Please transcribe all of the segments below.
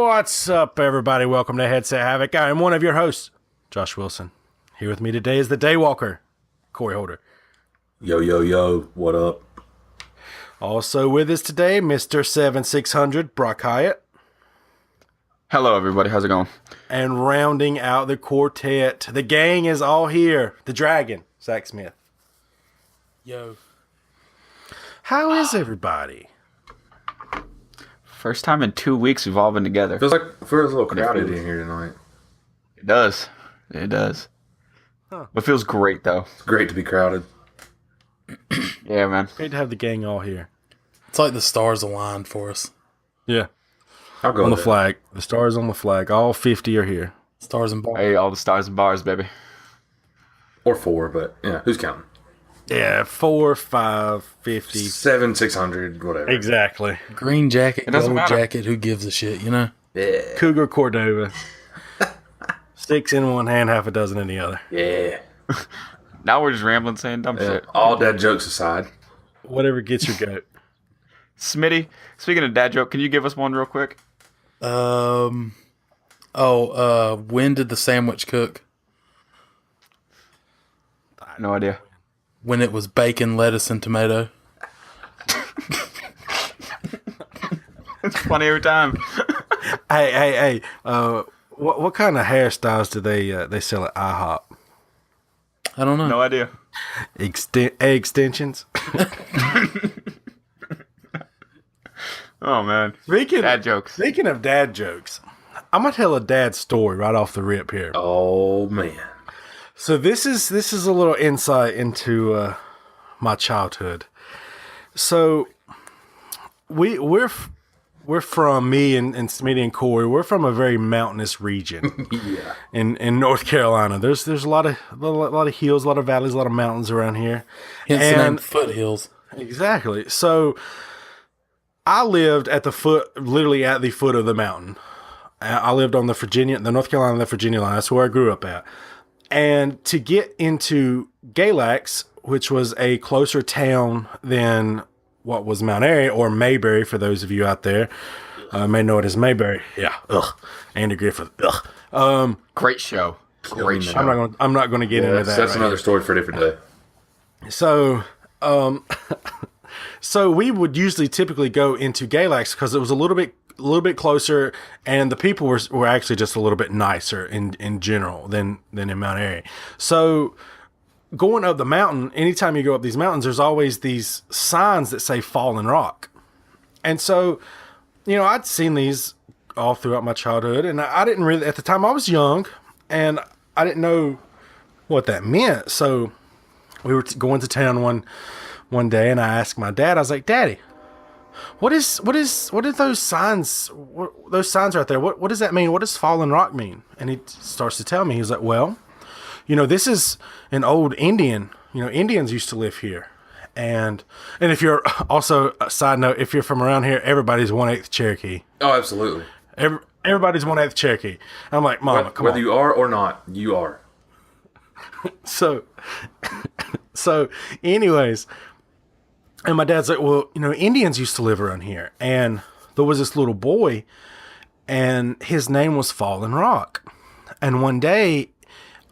What's up, everybody? Welcome to Headset Havoc. I am one of your hosts, Josh Wilson. Here with me today is the Daywalker, Corey Holder. Yo, yo, yo, what up? Also with us today, Mr. 7600, Brock Hyatt. Hello, everybody. How's it going? And rounding out the quartet, the gang is all here. The Dragon, Zach Smith. Yo. How is everybody? First time in 2 weeks we've all been together. Feels a little crowded in here tonight. It does. It does. Huh. It feels great, though. It's great to be crowded. Yeah, man. Great to have the gang all here. It's like the stars aligned for us. Yeah. I'll go On the with flag. The stars on the flag. All 50 are here. Stars and bars. Hey, all the stars and bars, baby. Or 4, but yeah, who's counting? Yeah, 4, 5, 50. 7, 600, whatever. Exactly. Green jacket, It doesn't gold matter. jacket, who gives a shit, you know? Yeah. Cougar Cordova. 6 in one hand, half a dozen in the other. Yeah. Now we're just rambling saying dumb shit. All dead jokes aside. Whatever gets your goat. Smitty, speaking of dad joke, can you give us one real quick? When did the sandwich cook? No idea. When it was bacon, lettuce, and tomato. It's funny every time. Hey. What kind of hairstyles do they sell at IHOP? I don't know. No idea. Egg extensions. Oh, man. Speaking Dad jokes. Speaking of dad jokes, I'm gonna tell a dad story right off the rip here. Oh, man. So this is a little insight into my childhood. So we're from me and Smitty and Corey. We're from a very mountainous region. Yeah. in North Carolina. There's a lot of hills, a lot of valleys, a lot of mountains around here. Hence the name Foothills. Exactly. So I lived literally at the foot of the mountain. I lived on the North Carolina, the Virginia line. That's where I grew up at. And to get into Galax, which was a closer town than what was Mount Airy or Mayberry, for those of you out there may know it as Mayberry. Yeah. Ugh. Andy Griffith. Ugh. Great show. Great show. I'm not gonna get into that. That's right another story for a different day. So, so we would typically go into Galax because it was a little bit closer, and the people were actually just a little bit nicer in general than in Mount Airy. So going up the mountain, anytime you go up these mountains, there's always these signs that say Fallen Rock. And so, I'd seen these all throughout my childhood, and I didn't really, at the time I was young, and I didn't know what that meant. So we were going to town one day, and I asked my dad, I was like, Daddy, what are those signs? Those signs right there. What does that mean? What does Fallen Rock mean? And he starts to tell me. He's like, well, this is an old Indian. Indians used to live here. And if you're also, a side note, if you're from around here, everybody's 1/8 Cherokee. Oh, absolutely. Everybody's 1/8 Cherokee. I'm like, Mama, come on. Whether you are or not, you are. So anyways, and my dad's like, well, Indians used to live around here. And there was this little boy, and his name was Fallen Rock. And one day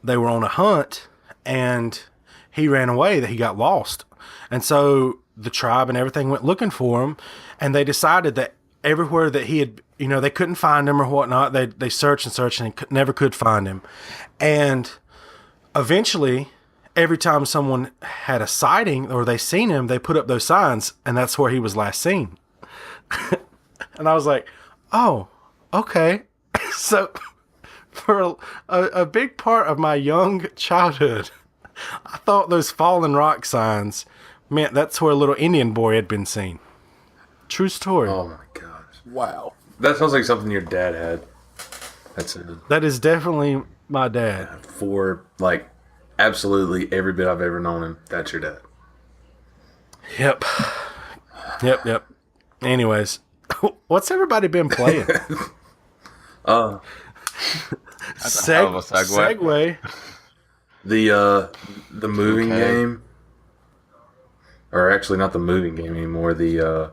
they were on a hunt, and he ran away, that he got lost. And so the tribe and everything went looking for him, and they decided that everywhere that he had, they couldn't find him or whatnot. They searched and searched and never could find him. And eventually, every time someone had a sighting or they seen him, they put up those signs, and that's where he was last seen. And I was like, oh, okay. So for a big part of my young childhood, I thought those Fallen Rock signs meant that's where a little Indian boy had been seen. True story. Oh, my gosh. Wow. That sounds like something your dad had. That's it. That is definitely my dad. For, absolutely every bit I've ever known him, that's your dad. Yep. Anyways, what's everybody been playing? That's a hell of a segue. The moving Okay. game, or actually not the moving game anymore. The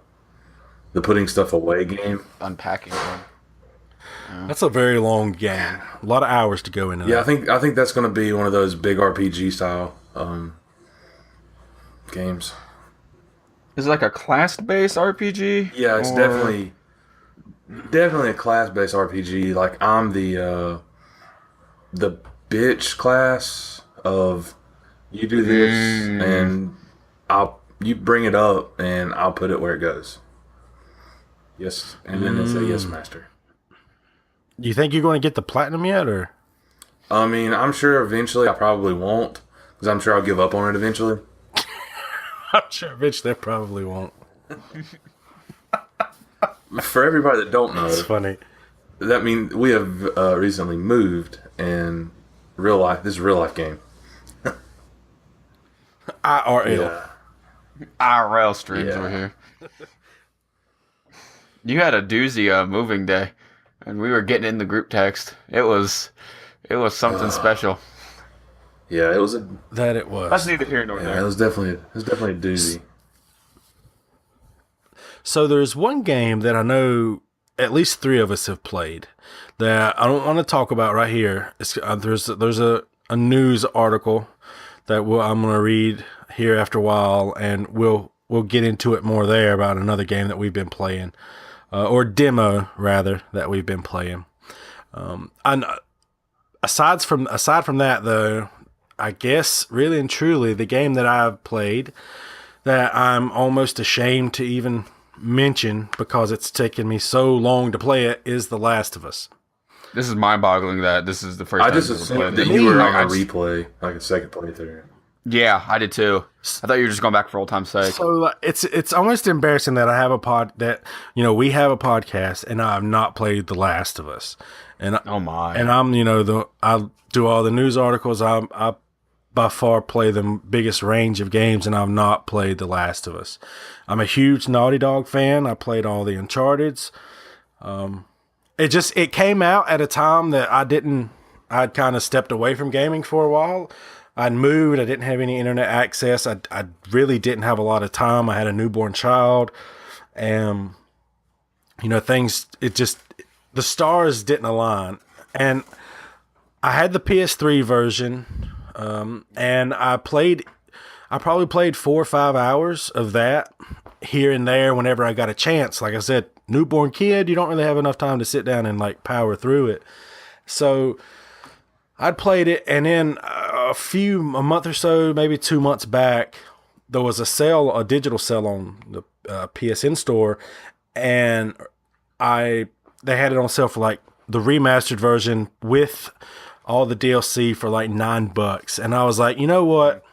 putting stuff away game. Unpacking one. That's a very long game. A lot of hours to go into Yeah, that. I think that's going to be one of those big RPG style games. Is it like a class-based RPG? Yeah, it's Or- definitely a class based RPG. Like I'm the bitch class of you do this and you bring it up and I'll put it where it goes. Yes, and then it's a yes master. You think you're going to get the platinum yet, or? I mean, I'm sure eventually I probably won't because I'm sure I'll give up on it eventually. I'm sure eventually they probably won't. For everybody that don't know, It's funny. that means we have recently moved and real life. This is a real life game. IRL. Yeah. IRL streams Yeah. over here. You had a doozy moving day, and we were getting in the group text. It was something special. Yeah, it was a That it was. That's neither here nor yeah, there. it was definitely a doozy. So there's one game that I know at least 3 of us have played that I don't want to talk about right here. There's a news article that I'm going to read here after a while, and we'll get into it more there about another game that we've been playing, or demo rather that we've been playing. And aside from that though, I guess really and truly the game that I've played that I'm almost ashamed to even mention because it's taken me so long to play it is The Last of Us. This is mind-boggling that this is the first I time just you've ever assumed played that it. you were Like, on I a just- replay, like a second playthrough. Yeah, I did too. I thought you were just going back for old time's sake. So it's almost embarrassing that I have a we have a podcast and I have not played The Last of Us, and Oh my! and I'm I do all the news articles. I by far play the biggest range of games, and I've not played The Last of Us. I'm a huge Naughty Dog fan. I played all the Uncharted's. It came out at a time that I'd kind of stepped away from gaming for a while. I'd moved. I didn't have any internet access. I really didn't have a lot of time. I had a newborn child, and the stars didn't align. And I had the PS3 version, and I probably played 4 or 5 hours of that here and there whenever I got a chance. Like I said, newborn kid, you don't really have enough time to sit down and like power through it. So I'd played it, and then a month or so, maybe 2 months back, there was a digital sale on the PSN store, and they had it on sale for like the remastered version with all the DLC for like $9, and I was like, you know what?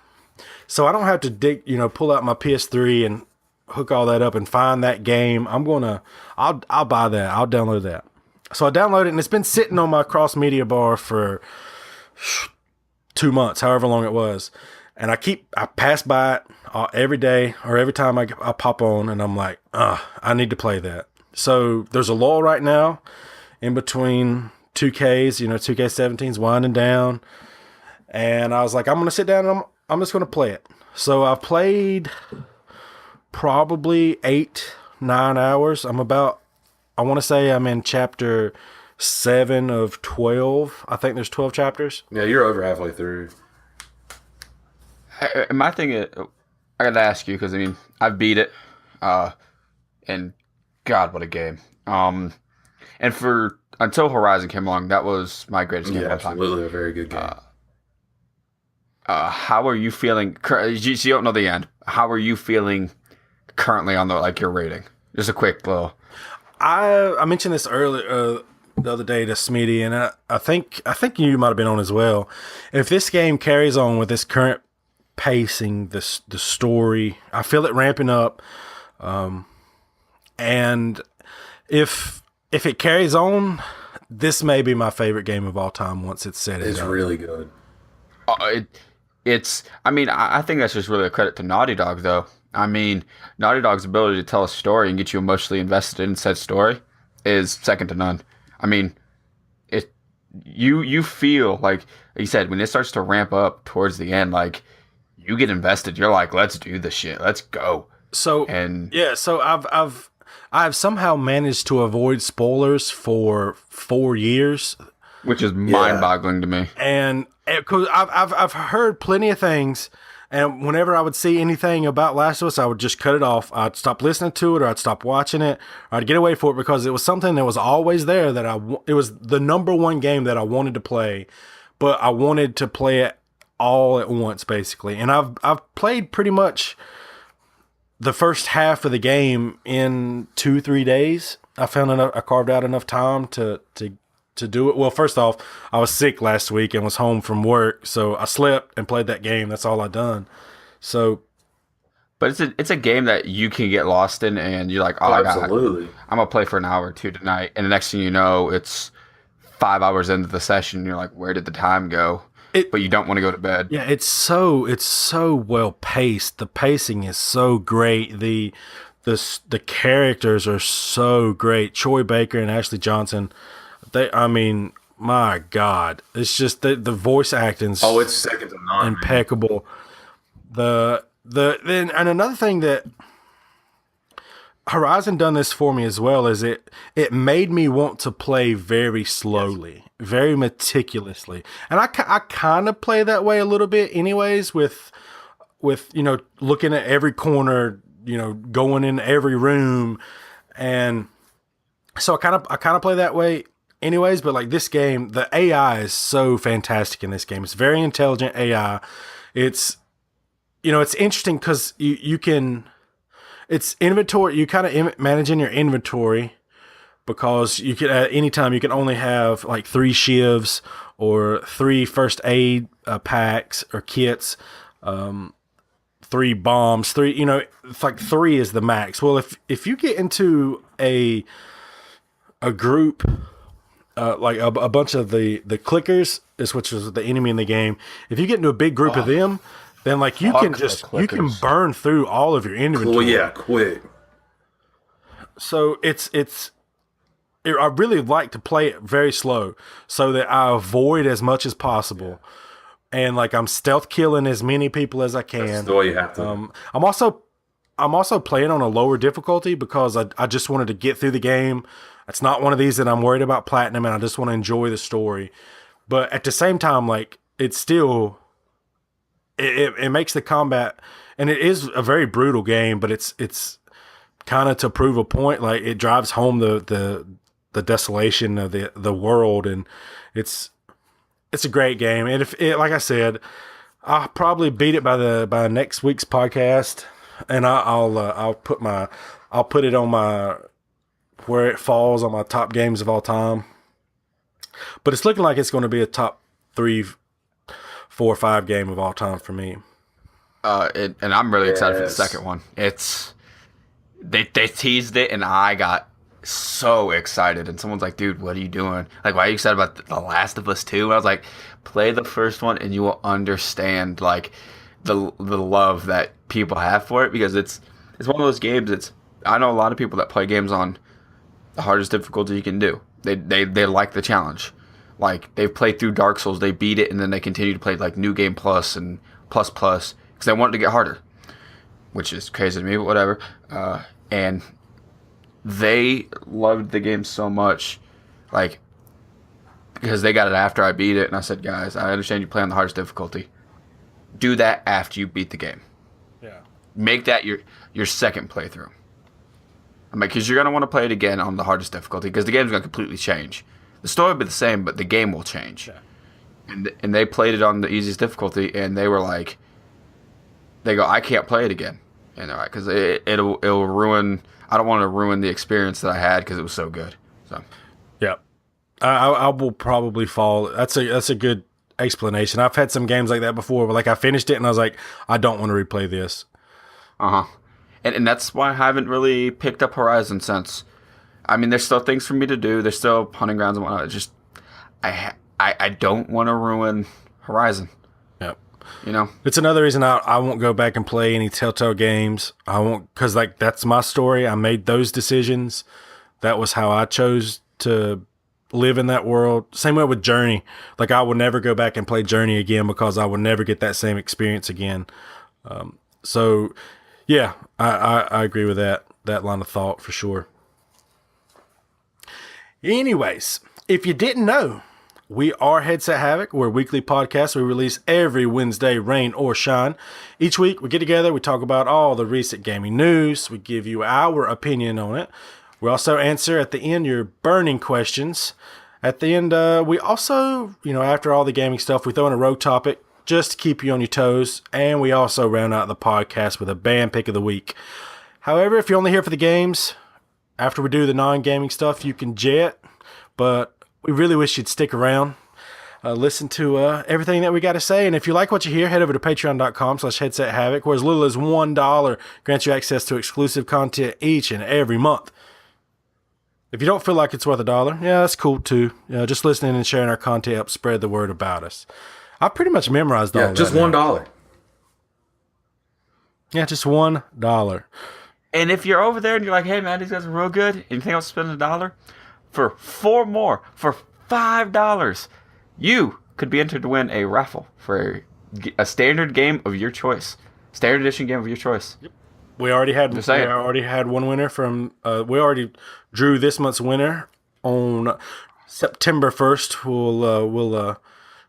So I don't have to pull out my PS3 and hook all that up and find that game. I'll buy that. I'll download that. So I downloaded it, and it's been sitting on my cross media bar for 2 months, however long it was. And I pass by it every day or every time I pop on, and I'm like, I need to play that. So there's a lull right now in between 2Ks, 2K17's winding down. And I was like, I'm going to sit down and I'm just going to play it. So I've played probably 8-9 hours. I want to say I'm in chapter 7 of 12. I think there's 12 chapters. Yeah, you're over halfway through. My thing is, I got to ask you because I beat it, and God, what a game! And until Horizon came along, that was my greatest game Yeah, of all time. absolutely a very good game. How are you feeling? You don't know the end. How are you feeling currently on your rating? Just a quick little. I mentioned this earlier the other day to Smitty, and I think you might have been on as well. If this game carries on with this current pacing, the story, I feel it ramping up, and if it carries on, this may be my favorite game of all time once it's set. It's really good. I think that's just really a credit to Naughty Dog, though. Naughty Dog's ability to tell a story and get you emotionally invested in said story is second to none. You feel like you said when it starts to ramp up towards the end, like you get invested. You're like, let's do this shit. Let's go. So And yeah, so I've somehow managed to avoid spoilers for 4 years, which is mind-boggling to me. and because I've heard plenty of things, and whenever I would see anything about Last of Us, I would just cut it off. I'd stop listening to it, or I'd stop watching it, or I'd get away from it because it was something that was always there that it was the number one game that I wanted to play, but I wanted to play it all at once, basically. And I've played pretty much the first half of the game in 2-3 days. I carved out enough time to do it. Well, first off, I was sick last week and was home from work, so I slept and played that game. That's all I done. So, but it's a game that you can get lost in, and you're like, absolutely. I'm gonna play for an hour or two tonight, and the next thing you know, it's 5 hours into the session. And you're like, where did the time go? But you don't want to go to bed. Yeah, it's so well paced. The pacing is so great. The characters are so great. Troy Baker and Ashley Johnson. My God, it's just the voice acting's it's second to none, impeccable. And another thing that Horizon done this for me as well is it made me want to play very slowly, very meticulously, and I kind of play that way a little bit, anyways. With looking at every corner, going in every room, and so I kind of play that way. Anyways, but like this game, the AI is so fantastic in this game. It's very intelligent AI. It's, it's interesting because you can, it's inventory. You kind of managing your inventory because you can at any time you can only have like 3 shivs or 3 first aid packs or kits, 3 bombs, 3. It's like 3 is the max. Well, if you get into a group. Like a bunch of the clickers, which is the enemy in the game. If you get into a big group of them, then like you can burn through all of your inventory. Well, yeah, quick. So I really like to play it very slow so that I avoid as much as possible, and like I'm stealth killing as many people as I can. That's the way you have to. I'm also playing on a lower difficulty because I just wanted to get through the game. It's not one of these that I'm worried about platinum, and I just want to enjoy the story. But at the same time, like it's still, it makes the combat, and it is a very brutal game, but it's kind of to prove a point. Like it drives home the desolation of the world, and it's a great game. And like I said, I'll probably beat it by next week's podcast, and I'll put it on my where it falls on my top games of all time. But it's looking like it's going to be a top 3, 4, 5 game of all time for me. And I'm really excited for the second one. It's they teased it, and I got so excited. And someone's like, "Dude, what are you doing? Like, why are you excited about The Last of Us 2?" And I was like, "Play the first one, and you will understand like the love that people have for it, because it's one of those games. I know a lot of people that play games on the hardest difficulty you can do. They like the challenge. Like they've played through Dark Souls, they beat it, and then they continue to play like New Game Plus and Plus because they want it to get harder, which is crazy to me, but whatever. And they loved the game so much, like because they got it after I beat it, and I said, guys, I understand you play on the hardest difficulty. Do that after you beat the game. Yeah. Make that your second playthrough. I'm like, because you're going to want to play it again on the hardest difficulty, because the game's going to completely change. The story will be the same, but the game will change. Yeah. And they played it on the easiest difficulty, and they were like, they go, I can't play it again. And they're like, because it'll ruin, I don't want to ruin the experience that I had because it was so good. So, yeah. I will probably fall. That's a good explanation. I've had some games like that before, but like I finished it and I was like, I don't want to replay this. And that's why I haven't really picked up Horizon since. I mean, there's still things for me to do. There's still hunting grounds and whatnot. It's just, I don't want to ruin Horizon. Yep. It's another reason I won't go back and play any Telltale games. I won't, because like that's my story. I made those decisions. That was how I chose to live in that world. Same way with Journey. Like I will never go back and play Journey again because I will never get that same experience again. So yeah, I agree with that. that line of thought for sure. Anyways, if you didn't know, we are Headset Havoc. We're a weekly podcast we release every Wednesday, rain or shine. Each week we get together, we talk about all the recent gaming news, we give you our opinion on it. We also answer at the end your burning questions. At the end, we also, after all the gaming stuff, we throw in a rogue topic just to keep you on your toes. And we also round out the podcast with a band pick of the week. However, if you're only here for the games, after we do the non-gaming stuff, you can jet. But we really wish you'd stick around, listen to everything that we got to say. And if you like what you hear, head over to patreon.com/headsethavoc, where as little as $1 grants you access to exclusive content each and every month. If you don't feel like it's worth $1, yeah, that's cool too. Just listening and sharing our content helps spread the word about us. I pretty much memorized all that. Just $1. Yeah, just $1. And if you're over there and you're like, hey man, these guys are real good, and you think I'll spend $1 for 4 more for $5, you could be entered to win a raffle for a standard game of your choice, standard edition game of your choice. Yep. We already had one winner from. We already drew this month's winner on September 1st. We'll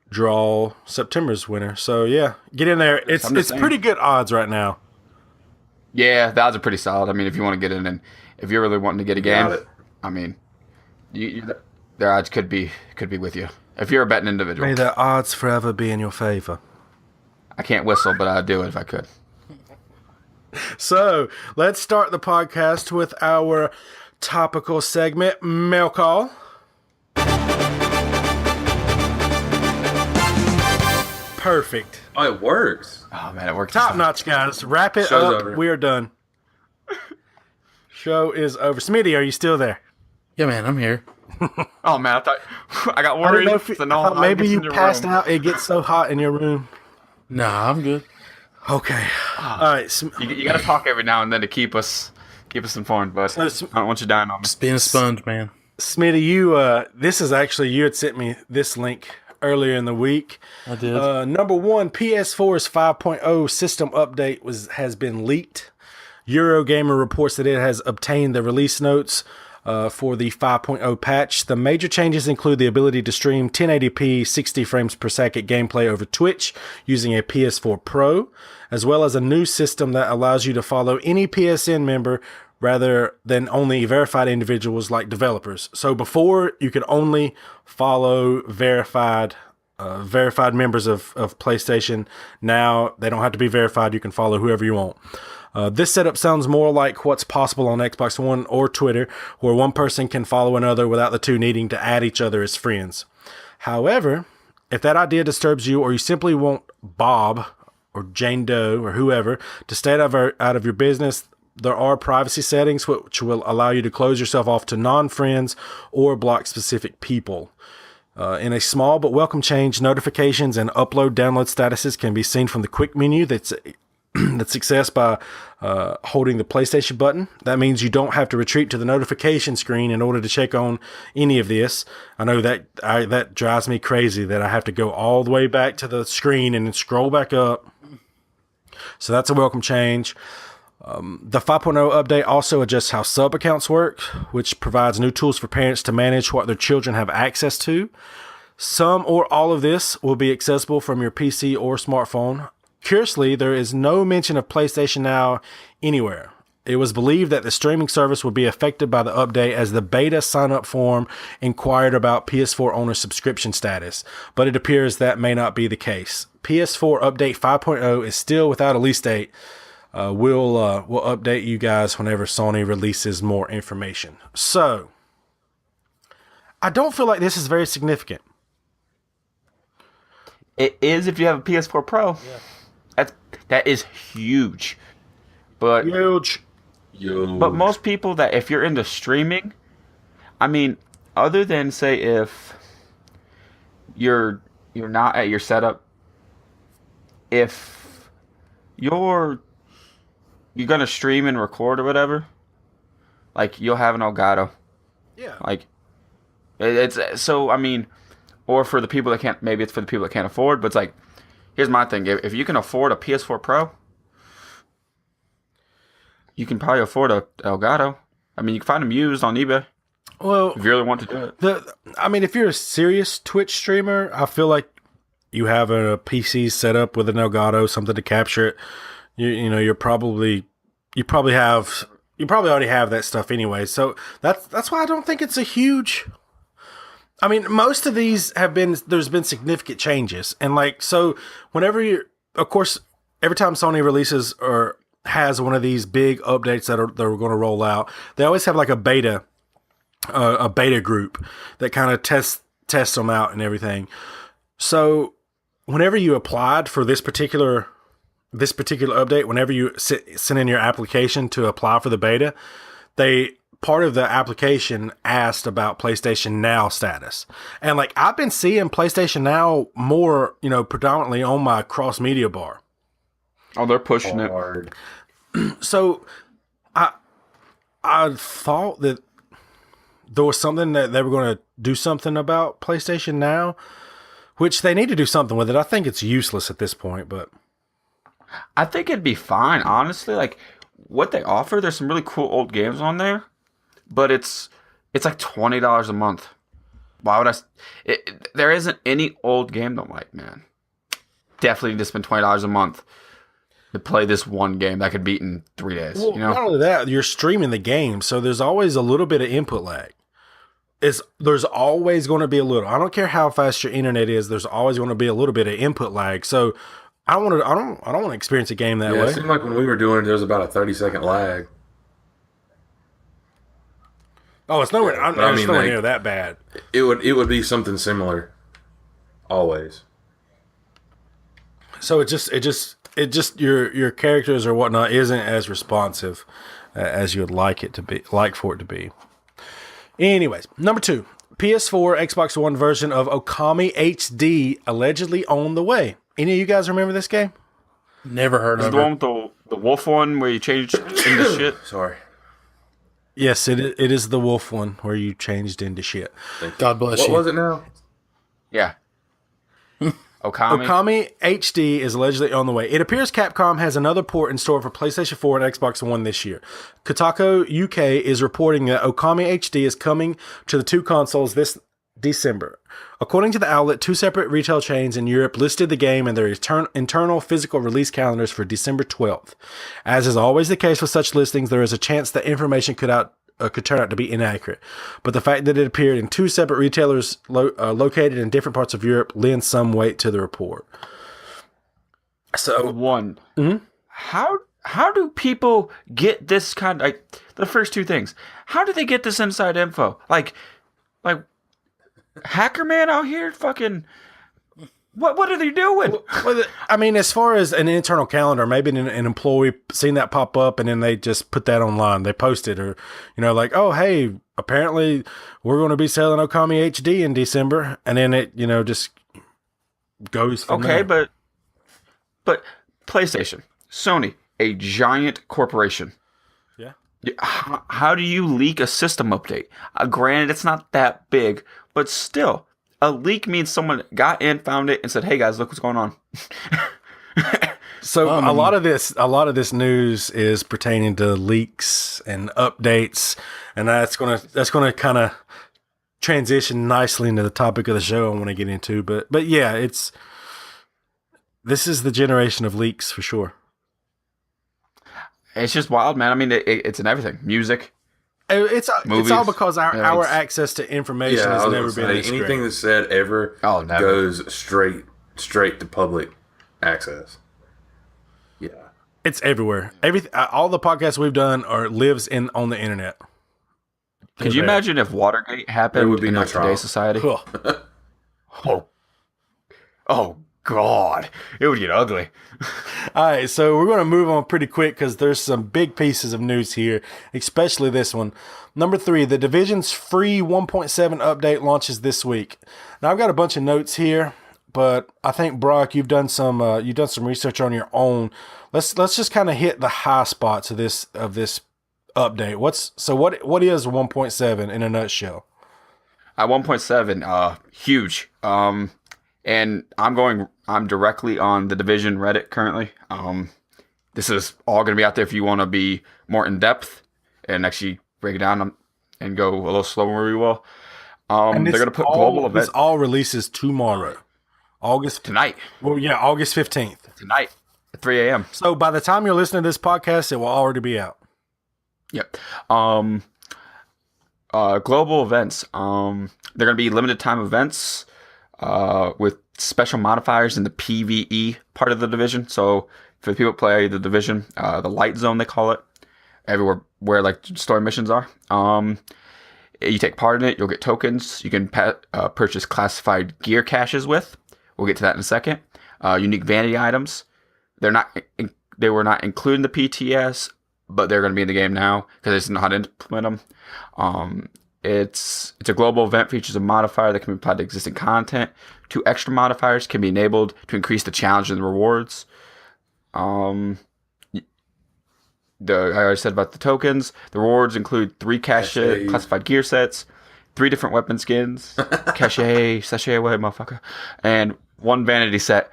draw September's winner. So yeah, get in there. It's pretty good odds right now. Yeah, the odds are pretty solid. I mean, if you want to get in and if you're really wanting to get a game, I mean, their odds could be with you if you're a betting individual. May the odds forever be in your favor. I can't whistle, but I'd do it if I could. So let's start the podcast with our topical segment, Mail Call. Perfect. Oh, it works. Oh man, it worked. Top notch, guys. Wrap it Show's up. over. We are done. Show is over. Smitty, are you still there? Yeah, man, I'm here. Oh man, I thought I got I worried. don't know if maybe you passed out. It gets so hot in your room. Nah, I'm good. Okay. All right. You got to talk every now and then to keep us informed, but I don't want you dying on me. Just being a sponge, man. Smitty, you this is actually you had sent me this link earlier in the week. I did. Number one, PS4's 5.0 system update has been leaked. Eurogamer reports that it has obtained the release notes for the 5.0 patch. The major changes include the ability to stream 1080p 60 frames per second gameplay over Twitch using a PS4 Pro, as well as a new system that allows you to follow any PSN member rather than only verified individuals like developers. So before, you could only follow verified members of PlayStation. Now they don't have to be verified. You can follow whoever you want. This setup sounds more like what's possible on Xbox One or Twitter, where one person can follow another without the two needing to add each other as friends. However, if that idea disturbs you, or you simply want Bob or Jane Doe or whoever to stay out of your business, there are privacy settings which will allow you to close yourself off to non-friends or block specific people. In a small but welcome change, notifications and upload/download statuses can be seen from the quick menu that's accessed by holding the PlayStation button. That means you don't have to retreat to the notification screen in order to check on any of this. I know that drives me crazy that I have to go all the way back to the screen and then scroll back up. So that's a welcome change. The 5.0 update also adjusts how sub accounts work, which provides new tools for parents to manage what their children have access to. Some or all of this will be accessible from your PC or smartphone. Curiously, there is no mention of PlayStation Now anywhere. It was believed that the streaming service would be affected by the update, as the beta sign-up form inquired about PS4 owner subscription status, but it appears that may not be the case. PS4 Update 5.0 is still without a release date. We'll update you guys whenever Sony releases more information. So, I don't feel like this is very significant. It is if you have a PS4 Pro. Yeah. That is huge. But huge. But most people that if you're into streaming, I mean, other than say if you're not at your setup, if you're gonna stream and record or whatever, like you'll have an Elgato. Yeah. Like it's so I mean, or for the people that can't, maybe it's for the people that can't afford, but it's like, here's my thing: if you can afford a PS4 Pro, you can probably afford a Elgato. I mean, you can find them used on eBay Well, if you really want to do it. I mean, if you're a serious Twitch streamer, I feel like you have a PC set up with an Elgato, something to capture it. You probably already have that stuff anyway. So that's why I don't think it's a huge. I mean, most of these there's been significant changes, and like so, of course, every time Sony releases or has one of these big updates that are going to roll out, they always have like a beta group that kind of tests them out and everything. So whenever you applied for this particular update, whenever you send in your application to apply for the beta, part of the application asked about PlayStation Now status. And like I've been seeing PlayStation Now more, predominantly on my cross media bar. Oh, they're pushing Hard. So I thought that there was something that they were going to do something about PlayStation Now, which they need to do something with it. I think it's useless at this point, but I think it'd be fine, honestly. Like what they offer, there's some really cool old games on there, but it's like $20 a month. Why would there isn't any old game that I'm like, man, definitely need to spend $20 a month to play this one game that I could beat in 3 days. well, not only that, you're streaming the game, so there's always a little bit of input lag. There's always going to be a little. I don't care how fast your internet is. There's always going to be a little bit of input lag. So I don't want to experience a game that way. It seemed like when we were doing it, there was about a 30-second lag. Oh, it's nowhere. Yeah, It's nowhere near that bad. It would be something similar, always. So it just your characters or whatnot isn't as responsive as you would like for it to be. Anyways, number 2, PS4, Xbox One version of Okami HD allegedly on the way. Any of you guys remember this game? Never heard Is of the one it. with the wolf one where you changed into shit? Sorry. Yes, it is the wolf one where you changed into shit. God bless What you. was it now? Yeah. Okami. Okami HD is allegedly on the way. It appears Capcom has another port in store for PlayStation 4 and Xbox One this year. Kotaku UK is reporting that Okami HD is coming to the two consoles this December. According to the outlet, 2 separate retail chains in Europe listed the game in their internal physical release calendars for December 12th. As is always the case with such listings, there is a chance that information could turn out to be inaccurate. But the fact that it appeared in 2 separate retailers located in different parts of Europe lends some weight to the report. So, One. Mhm. How do people get this kind of, like, the first 2 things? How do they get this inside info? Like Hacker Man out here fucking what are they doing? well, I mean, as far as an internal calendar, maybe an employee seen that pop up and then they just put that online. They posted, or like, oh hey, apparently we're going to be selling Okami HD in December, and then it just goes from Okay, there. but PlayStation, Sony, a giant corporation. Yeah. How do you leak a system update? Granted, it's not that big, but still, a leak means someone got in, found it, and said, "Hey guys, look what's going on." So a lot of this news is pertaining to leaks and updates, and that's gonna kind of transition nicely into the topic of the show I want to get into. But yeah, this is the generation of leaks for sure. It's just wild, man. I mean, it's in everything. Music. It's Movies. all because our it's- access to information Yeah, has I was never gonna been say, this anything great. that's said ever Never. goes straight to public access. Yeah. It's everywhere. All the podcasts we've done lives on the internet. Could you imagine if Watergate happened There would be in no like trial. today's society? Ugh. Oh, God. It would get ugly. All right, so we're going to move on pretty quick because there's some big pieces of news here, especially this one. Number 3, the Division's free 1.7 update launches this week. Now, I've got a bunch of notes here, but I think, Brock, you've done some research on your own. Let's just kind of hit the high spots of this update. What is 1.7 in a nutshell? At 1.7, huge. And I'm directly on the Division Reddit currently. This is all going to be out there if you want to be more in depth and actually break it down and go a little slower we will. And They're going to put global events This all releases tomorrow, August. tonight. Well, yeah, August 15th. Tonight at 3 a.m. So by the time you're listening to this podcast, it will already be out. Yep. Global events. They're going to be limited time events with special modifiers in the PvE part of the division. So for the people who play the division, the light zone they call it, everywhere where like story missions are. You take part in it, you'll get tokens. You can purchase classified gear caches with. We'll get to that in a second. Unique vanity items. They were not included in the PTS, but they're going to be in the game now because they just know how to implement them. It's a global event, features a modifier that can be applied to existing content. 2 extra modifiers can be enabled to increase the challenge and the rewards. I already said about the tokens. The rewards include 3 classified gear sets, 3 different weapon skins, sachet away, motherfucker, and 1 vanity set.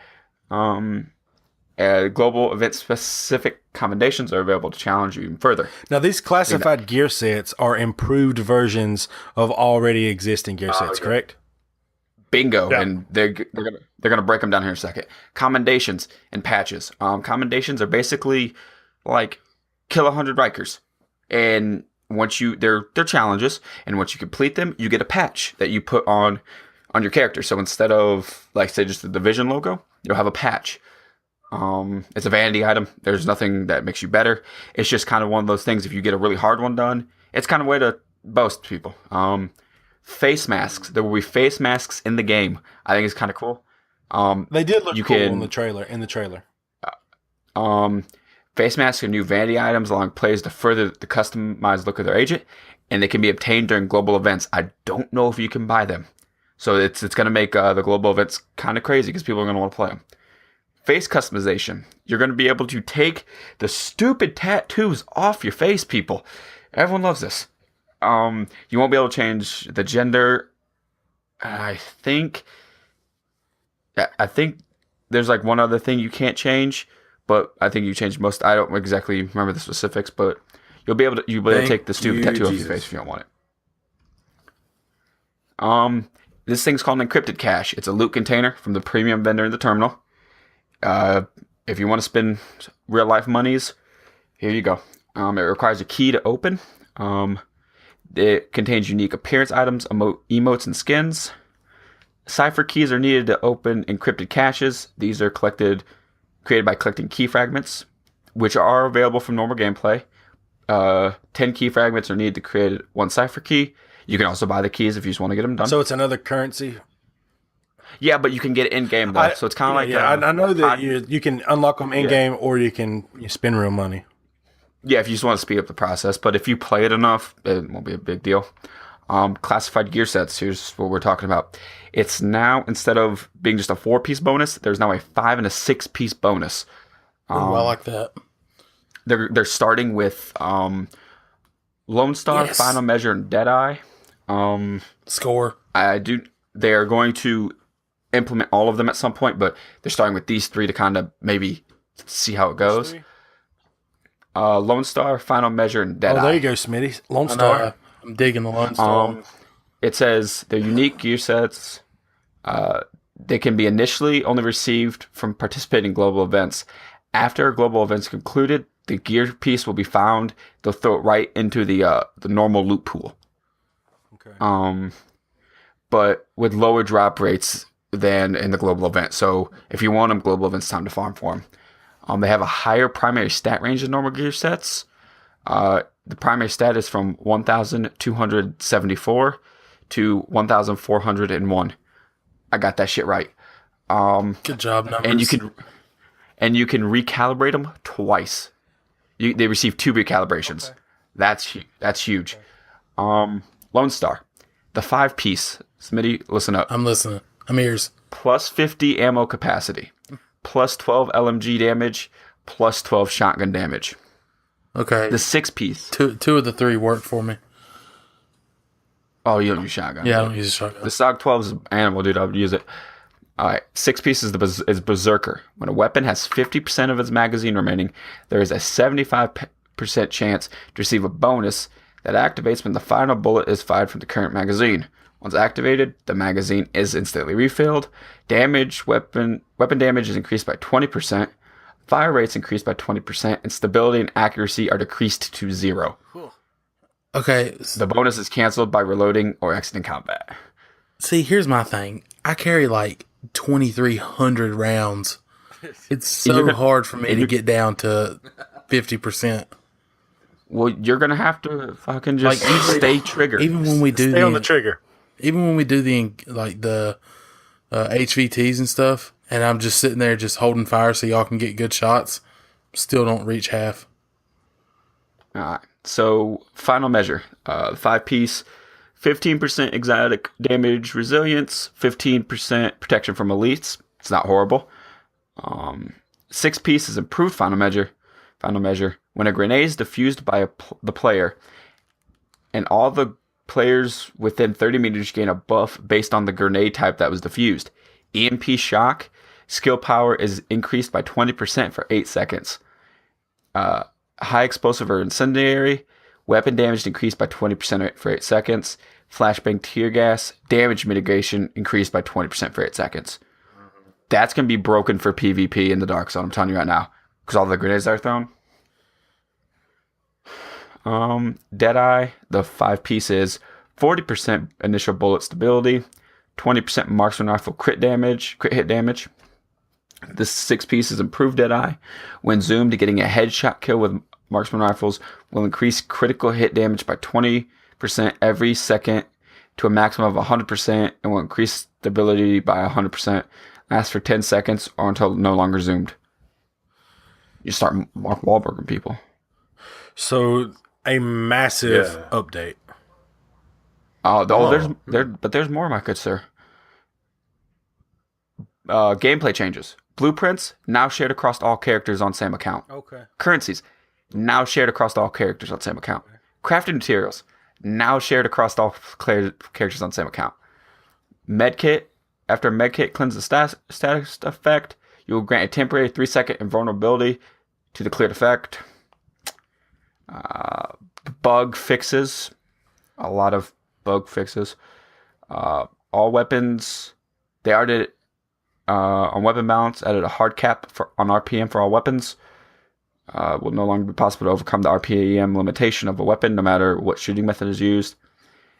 Global event specific commendations are available to challenge you even further. Now, these classified gear sets are improved versions of already existing gear sets, correct? Bingo, Yeah. and they're gonna break them down here in a second. Commendations and patches. Commendations are basically like kill 100 Rikers, and once they're challenges, and once you complete them, you get a patch that you put on your character. So instead of like say just the division logo, you'll have a patch. It's a vanity item. There's nothing that makes you better. It's just kind of one of those things. If you get a really hard one done, it's kind of a way to boast people. Face masks. There will be face masks in the game. I think it's kind of cool. They did look cool in the trailer. Face masks are new vanity items allowing players to further the customized look of their agent, and they can be obtained during global events. I don't know if you can buy them, so it's going to make the global events kind of crazy because people are going to want to play them. Face customization. You're going to be able to take the stupid tattoos off your face, people. Everyone loves this. You won't be able to change the gender. I think there's like one other thing you can't change, but I think you changed most. I don't exactly remember the specifics, but you'll be able to take the stupid tattoo off your face if you don't want it. This thing's called an encrypted cache. It's a loot container from the premium vendor in the terminal. If you want to spend real life monies, here you go. It requires a key to open. It contains unique appearance items, emotes, and skins. Cipher keys are needed to open encrypted caches. These are created by collecting key fragments, which are available from normal gameplay. 10 key fragments are needed to create 1 cipher key. You can also buy the keys if you just want to get them done. So it's another currency. Yeah, but you can get it in game though. So it's kind of like I know that you can unlock them in game, or you spend real money. Yeah, if you just want to speed up the process. But if you play it enough, it won't be a big deal. Classified gear sets. Here's what we're talking about. It's now, instead of being just a 4-piece bonus, there's now a 5 and a 6-piece bonus. I like that. They're starting with Lone Star, Yes. Final Measure, and Deadeye. Score. They are going to implement all of them at some point, but they're starting with these 3 to kind of maybe see how it goes. Lone Star, Final Measure, and Deadeye. Oh, there you go, Smitty. Lone Star. I'm digging the Lone Star. It says they're unique gear sets. They can be initially only received from participating global events. After global events concluded, the gear piece will be found. They'll throw it right into the normal loot pool. Okay. But with lower drop rates than in the global event. So if you want them, global events, time to farm for them. They have a higher primary stat range than normal gear sets. The primary stat is from 1,274 to 1,401. I got that shit right. Good job, numbers. And you can recalibrate them twice. They receive 2 recalibrations. Okay. That's huge. Lone Star, the 5-piece. Smitty, listen up. I'm listening. I'm ears. Plus 50 ammo capacity, plus 12 LMG damage, plus 12 shotgun damage. Okay. The 6-piece. Two of the 3 work for me. Oh, you don't use shotgun. Yeah, I don't use a shotgun. The SOG 12 is animal, dude. I would use it. All right, 6 pieces is Berserker. When a weapon has 50% of its magazine remaining, there is a 75% chance to receive a bonus that activates when the final bullet is fired from the current magazine. Once activated, the magazine is instantly refilled. Weapon damage is increased by 20%. Fire rates increased by 20%, and stability and accuracy are decreased to 0. Okay. The bonus is canceled by reloading or exiting combat. See, here's my thing. I carry like 2,300 rounds. It's so hard for me to get down to 50%. Well, you're gonna have to fucking just stay triggered. Even when we do Stay on the trigger. Even when we do the HVTs and stuff, and I'm just sitting there just holding fire so y'all can get good shots, still don't reach half. All right. So final measure, 5-piece, 15% exotic damage resilience, 15% protection from elites. It's not horrible. 6-piece is improved final measure. When a grenade is diffused by the player, and all the players within 30 meters gain a buff based on the grenade type that was diffused. EMP shock, skill power is increased by 20% for 8 seconds. High explosive or incendiary, weapon damage increased by 20% for 8 seconds. Flashbang tear gas, damage mitigation increased by 20% for 8 seconds. That's going to be broken for PvP in the Dark Zone, I'm telling you right now. Because all the grenades are thrown. Deadeye, the 5-piece is 40% initial bullet stability, 20% marksman rifle crit hit damage. The 6-piece is improved Deadeye. When zoomed, getting a headshot kill with marksman rifles will increase critical hit damage by 20% every second to a maximum of 100% and will increase stability by 100%. Lasts for 10 seconds or until no longer zoomed. You start Mark Wahlberging people. So a massive update. There's more, my good sir. Gameplay changes. Blueprints now shared across all characters on same account. Okay. Currencies now shared across all characters on same account. Crafting materials now shared across all characters on same account. Medkit. After a medkit cleanses the status effect, you will grant a temporary 3-second invulnerability to the cleared effect. Bug fixes. A lot of bug fixes. All weapons. They added on weapon balance, added a hard cap on RPM for all weapons. Will no longer be possible to overcome the RPM limitation of a weapon, no matter what shooting method is used.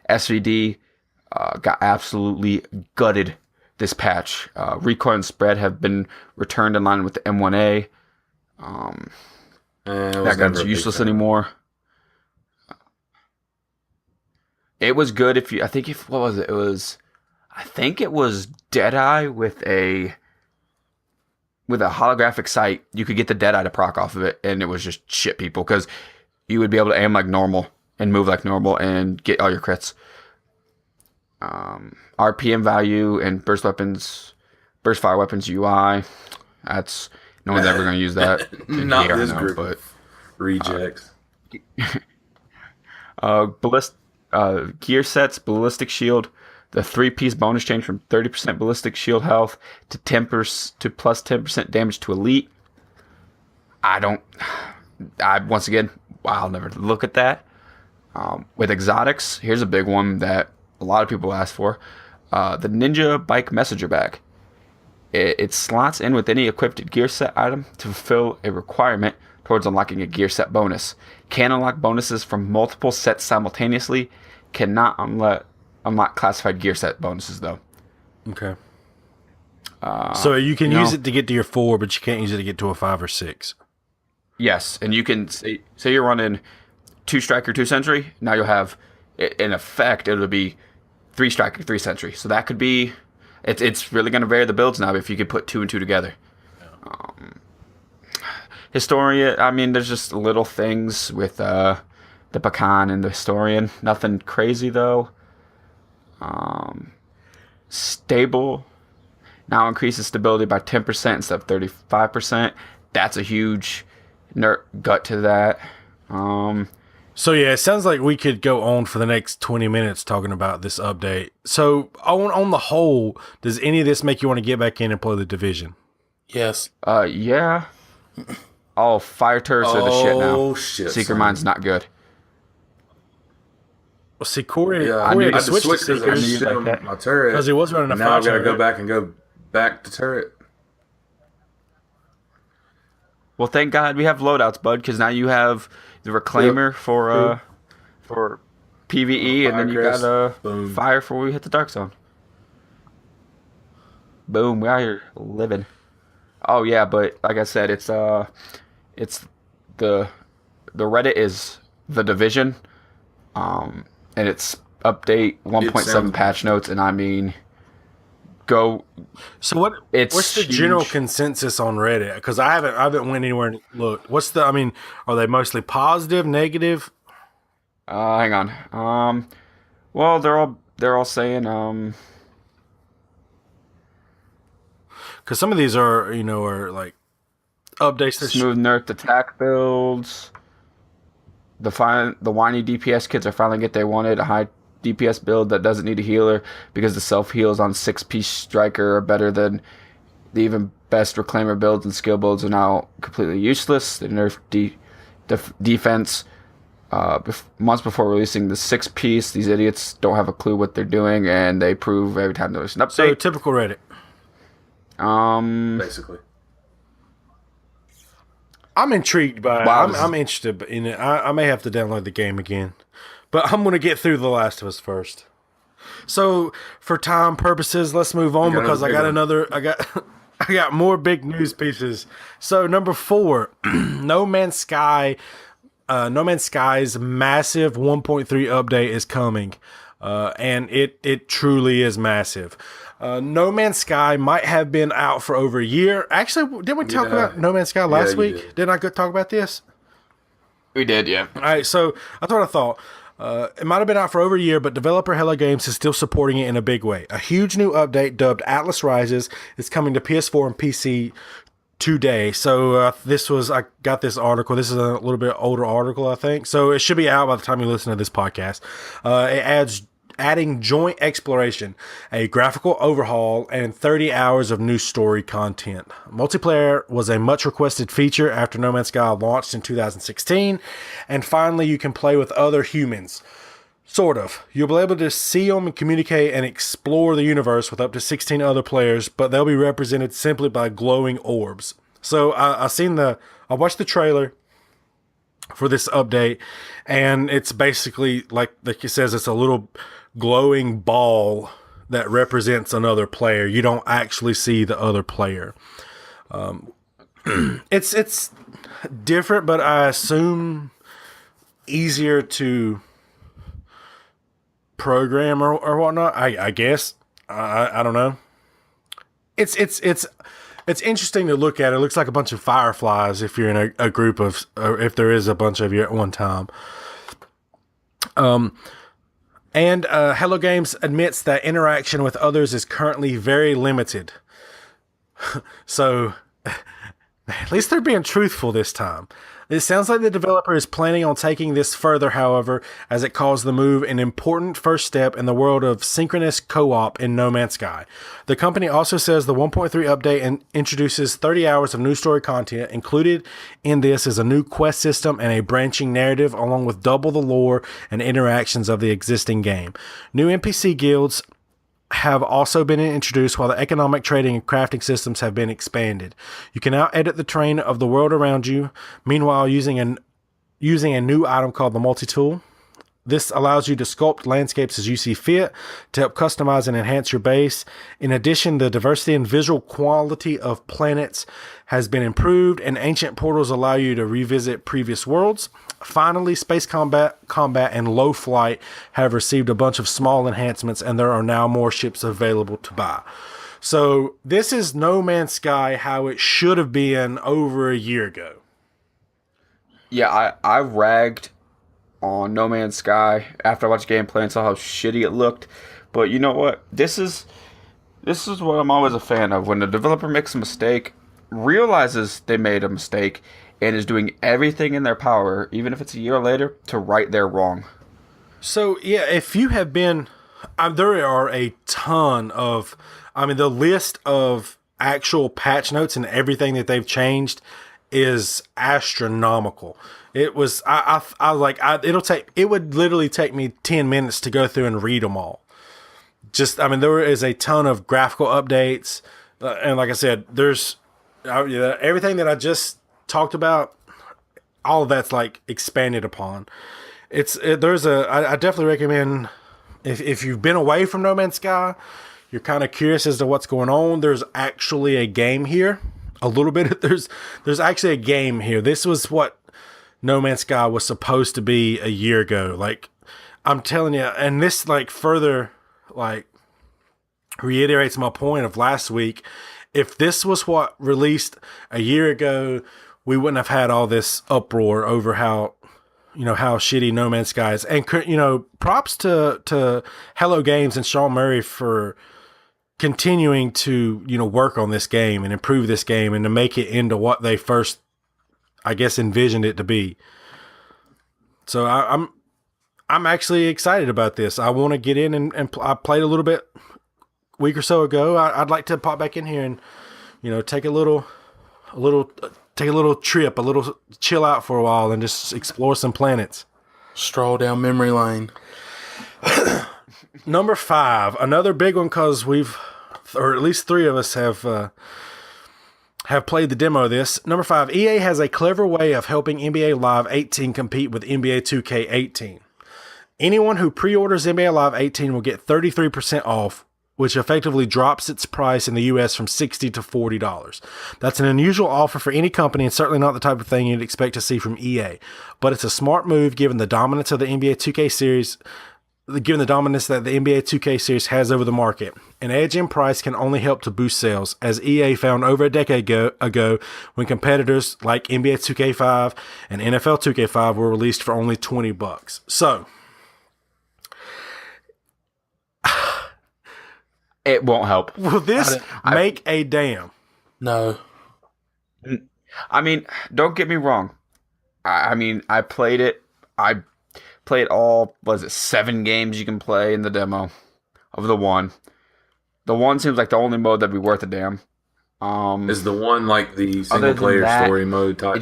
SVD got absolutely gutted this patch. Recoil and spread have been returned in line with the M1A. That gun's useless anymore. It was good what was it? I think it was Deadeye with a holographic sight. You could get the Deadeye to proc off of it, and it was just shit people because you would be able to aim like normal and move like normal and get all your crits. RPM value and burst fire weapons UI. That's no one's ever going to use that. Not this group, but rejects. Gear sets, ballistic shield. The 3-piece bonus change from 30% ballistic shield health to plus 10% damage to elite. I'll never look at that. With exotics, here's a big one that a lot of people ask for. The Ninja Bike Messenger Bag. It slots in with any equipped gear set item to fulfill a requirement towards unlocking a gear set bonus. Can unlock bonuses from multiple sets simultaneously. Cannot unlock classified gear set bonuses, though. Okay. So you can use it to get to your 4, but you can't use it to get to a 5 or 6. Yes, and you can say you're running 2 Striker, 2 Sentry. Now you'll have, in effect, it'll be 3 Striker, 3 Sentry. So that could be, it's really going to vary the builds now if you could put 2 and 2 together. Yeah. Historian, I mean, there's just little things with the Pecan and the Historian. Nothing crazy, though. Stable now increases stability by 10% instead of 35%. That's a huge gut to that. So yeah, it sounds like we could go on for the next 20 minutes talking about this update. So on the whole, does any of this make you want to get back in and play the Division? Yes. Yeah. Oh, fire turrets are the shit now. Oh shit! Seeker son. Mine's not good. Well, see, Corey, Yeah, Corey I had to had to switch to switch because I Seekers was shitting my turret. because he was running a And now I've got to fire go turret. back to turret. Well, thank God we have loadouts, bud, because now you have the Reclaimer for PvE, and then you got Boom. Fire for when we hit the Dark Zone. Boom, we out here living. Oh yeah, but like I said, it's the Reddit is the Division, and it's update 1.7 sounds- patch notes, and I mean, go. So It's what's the general huge. consensus on Reddit? Because I haven't went anywhere and looked. Are they mostly positive, negative? Hang on. Well, they're all saying Because some of these are like updates that smooth nerfed attack builds. The whiny DPS kids are finally get they wanted. A high DPS build that doesn't need a healer because the self heals on 6-piece striker are better than the even best reclaimer builds, and skill builds are now completely useless. They nerfed defense months before releasing the 6-piece. These idiots don't have a clue what they're doing, and they prove every time there's an So update. typical Reddit. Basically. I'm intrigued by it. Wow, I'm interested in it. I may have to download the game again, but I'm going to get through The Last of Us first. So for time purposes, let's move on got because I another got I got more big news pieces. So number 4, No Man's Sky's massive 1.3 update is coming, and it truly is massive. No Man's Sky might have been out for over a year. Actually, didn't we talk about No Man's Sky last you week? did. Didn't I go talk about this? We did, yeah. All right, so that's what I thought. It might have been out for over a year, but developer Hello Games is still supporting it in a big way. A huge new update dubbed Atlas Rises is coming to PS4 and PC today. So I got this article. This is a little bit older article, I think. So it should be out by the time you listen to this podcast. It adding joint exploration, a graphical overhaul, and 30 hours of new story content. Multiplayer was a much requested feature after No Man's Sky launched in 2016, and finally you can play with other humans. Sort of. You'll be able to see them and communicate and explore the universe with up to 16 other players, but they'll be represented simply by glowing orbs. So I watched the trailer for this update, and it's basically like it says, it's a little glowing ball that represents another player. You don't actually see the other player. It's different, but I assume easier to program or whatnot. I guess I don't know. It's interesting to look at. It looks like a bunch of fireflies if you're in a group of, or if there is a bunch of you at one time. And Hello Games admits that interaction with others is currently very limited. So, at least they're being truthful this time. It sounds like the developer is planning on taking this further, however, as it calls the move an important first step in the world of synchronous co-op in No Man's Sky. The company also says the 1.3 update introduces 30 hours of new story content. Included in this is a new quest system and a branching narrative, along with double the lore and interactions of the existing game. New NPC guilds have also been introduced, while the economic, trading, and crafting systems have been expanded. You can now edit the terrain of the world around you, meanwhile using a new item called the multi-tool. This allows you to sculpt landscapes as you see fit to help customize and enhance your base. In addition, the diversity and visual quality of planets has been improved, and ancient portals allow you to revisit previous worlds. Finally, space combat, and low flight have received a bunch of small enhancements, and there are now more ships available to buy. So this is No Man's Sky how it should have been over a year ago. Yeah, I ragged on No Man's Sky after I watched gameplay and saw how shitty it looked. But you know what? This is what I'm always a fan of. When the developer makes a mistake, realizes they made a mistake, and is doing everything in their power, even if it's a year later, to right their wrong. So, yeah, if you have been, there are a ton of, the list of actual patch notes and everything that they've changed is astronomical. It was, it would literally take me 10 minutes to go through and read them all. There is a ton of graphical updates. And like I said, there's everything that I just talked about, all of that's like expanded upon. I definitely recommend if you've been away from No Man's Sky, you're kind of curious as to what's going on. There's actually a game here. A little bit. There's actually a game here. This was what No Man's Sky was supposed to be a year ago. Like, I'm telling you, and this like further like reiterates my point of last week. If this was what released a year ago, we wouldn't have had all this uproar over how shitty No Man's Sky is. And props to Hello Games and Sean Murray for continuing to work on this game and improve this game and to make it into what they first, I guess, envisioned it to be. So I'm actually excited about this. I want to get in and I played a little bit a week or so ago. I'd like to pop back in here and take a little trip, a little chill out for a while and just explore some planets. Stroll down memory lane. Number 5, another big one, because or at least 3 of us have played the demo of this. Number 5, EA has a clever way of helping NBA Live 18 compete with NBA 2K18. Anyone who pre-orders NBA Live 18 will get 33% off, which effectively drops its price in the US from $60 to $40. That's an unusual offer for any company and certainly not the type of thing you'd expect to see from EA. But it's a smart move given the dominance of the NBA 2K series, given the dominance that the NBA 2K series has over the market. An edge in price can only help to boost sales, as EA found over a decade ago when competitors like NBA 2K5 and NFL 2K5 were released for only $20. So, it won't help. Will this make a damn? No. I mean, don't get me wrong. I played it. I played all, 7 games you can play in the demo of the 1. The 1 seems like the only mode that'd be worth a damn. Is the 1 like the single player story mode type?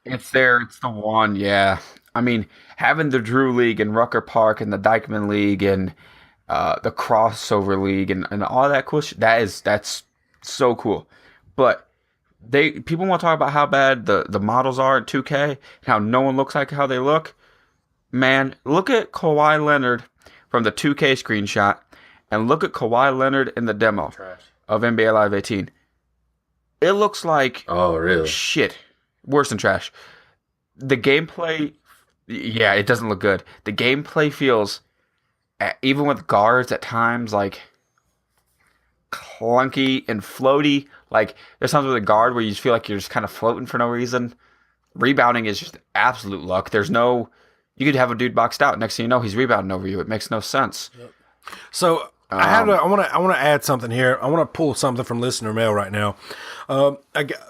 It's the 1, yeah. I mean, having the Drew League and Rucker Park and the Dykeman League and the crossover league and all that cool shit, that's so cool. But people want to talk about how bad the models are in 2K, how no one looks like how they look. Man, look at Kawhi Leonard from the 2K screenshot and look at Kawhi Leonard in the demo of NBA Live 18. It looks like shit. Worse than trash. The gameplay, yeah, it doesn't look good. The gameplay feels, even with guards at times, like clunky and floaty. Like there's something with a guard where you just feel like you're just kind of floating for no reason. Rebounding is just absolute luck. You could have a dude boxed out. Next thing you know, he's rebounding over you. It makes no sense. Yep. So I want to add something here. I want to pull something from listener mail right now.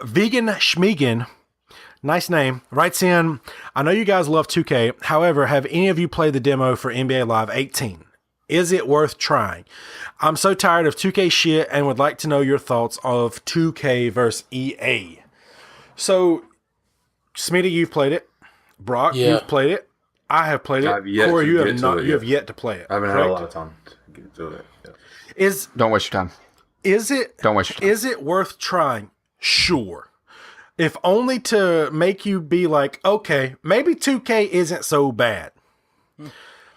Vegan Schmegan, nice name, writes in, I know you guys love 2K. However, have any of you played the demo for NBA Live 18? Is it worth trying? I'm so tired of 2K shit and would like to know your thoughts of 2K versus EA. So, Smitty, you've played it. Brock, you've played it. I have played it. Corey, you have not. You have yet to play it. I haven't had a lot of time to get to it. Yeah. Don't waste your time. Don't waste your time. Is it worth trying? Sure. If only to make you be like, okay, maybe 2K isn't so bad.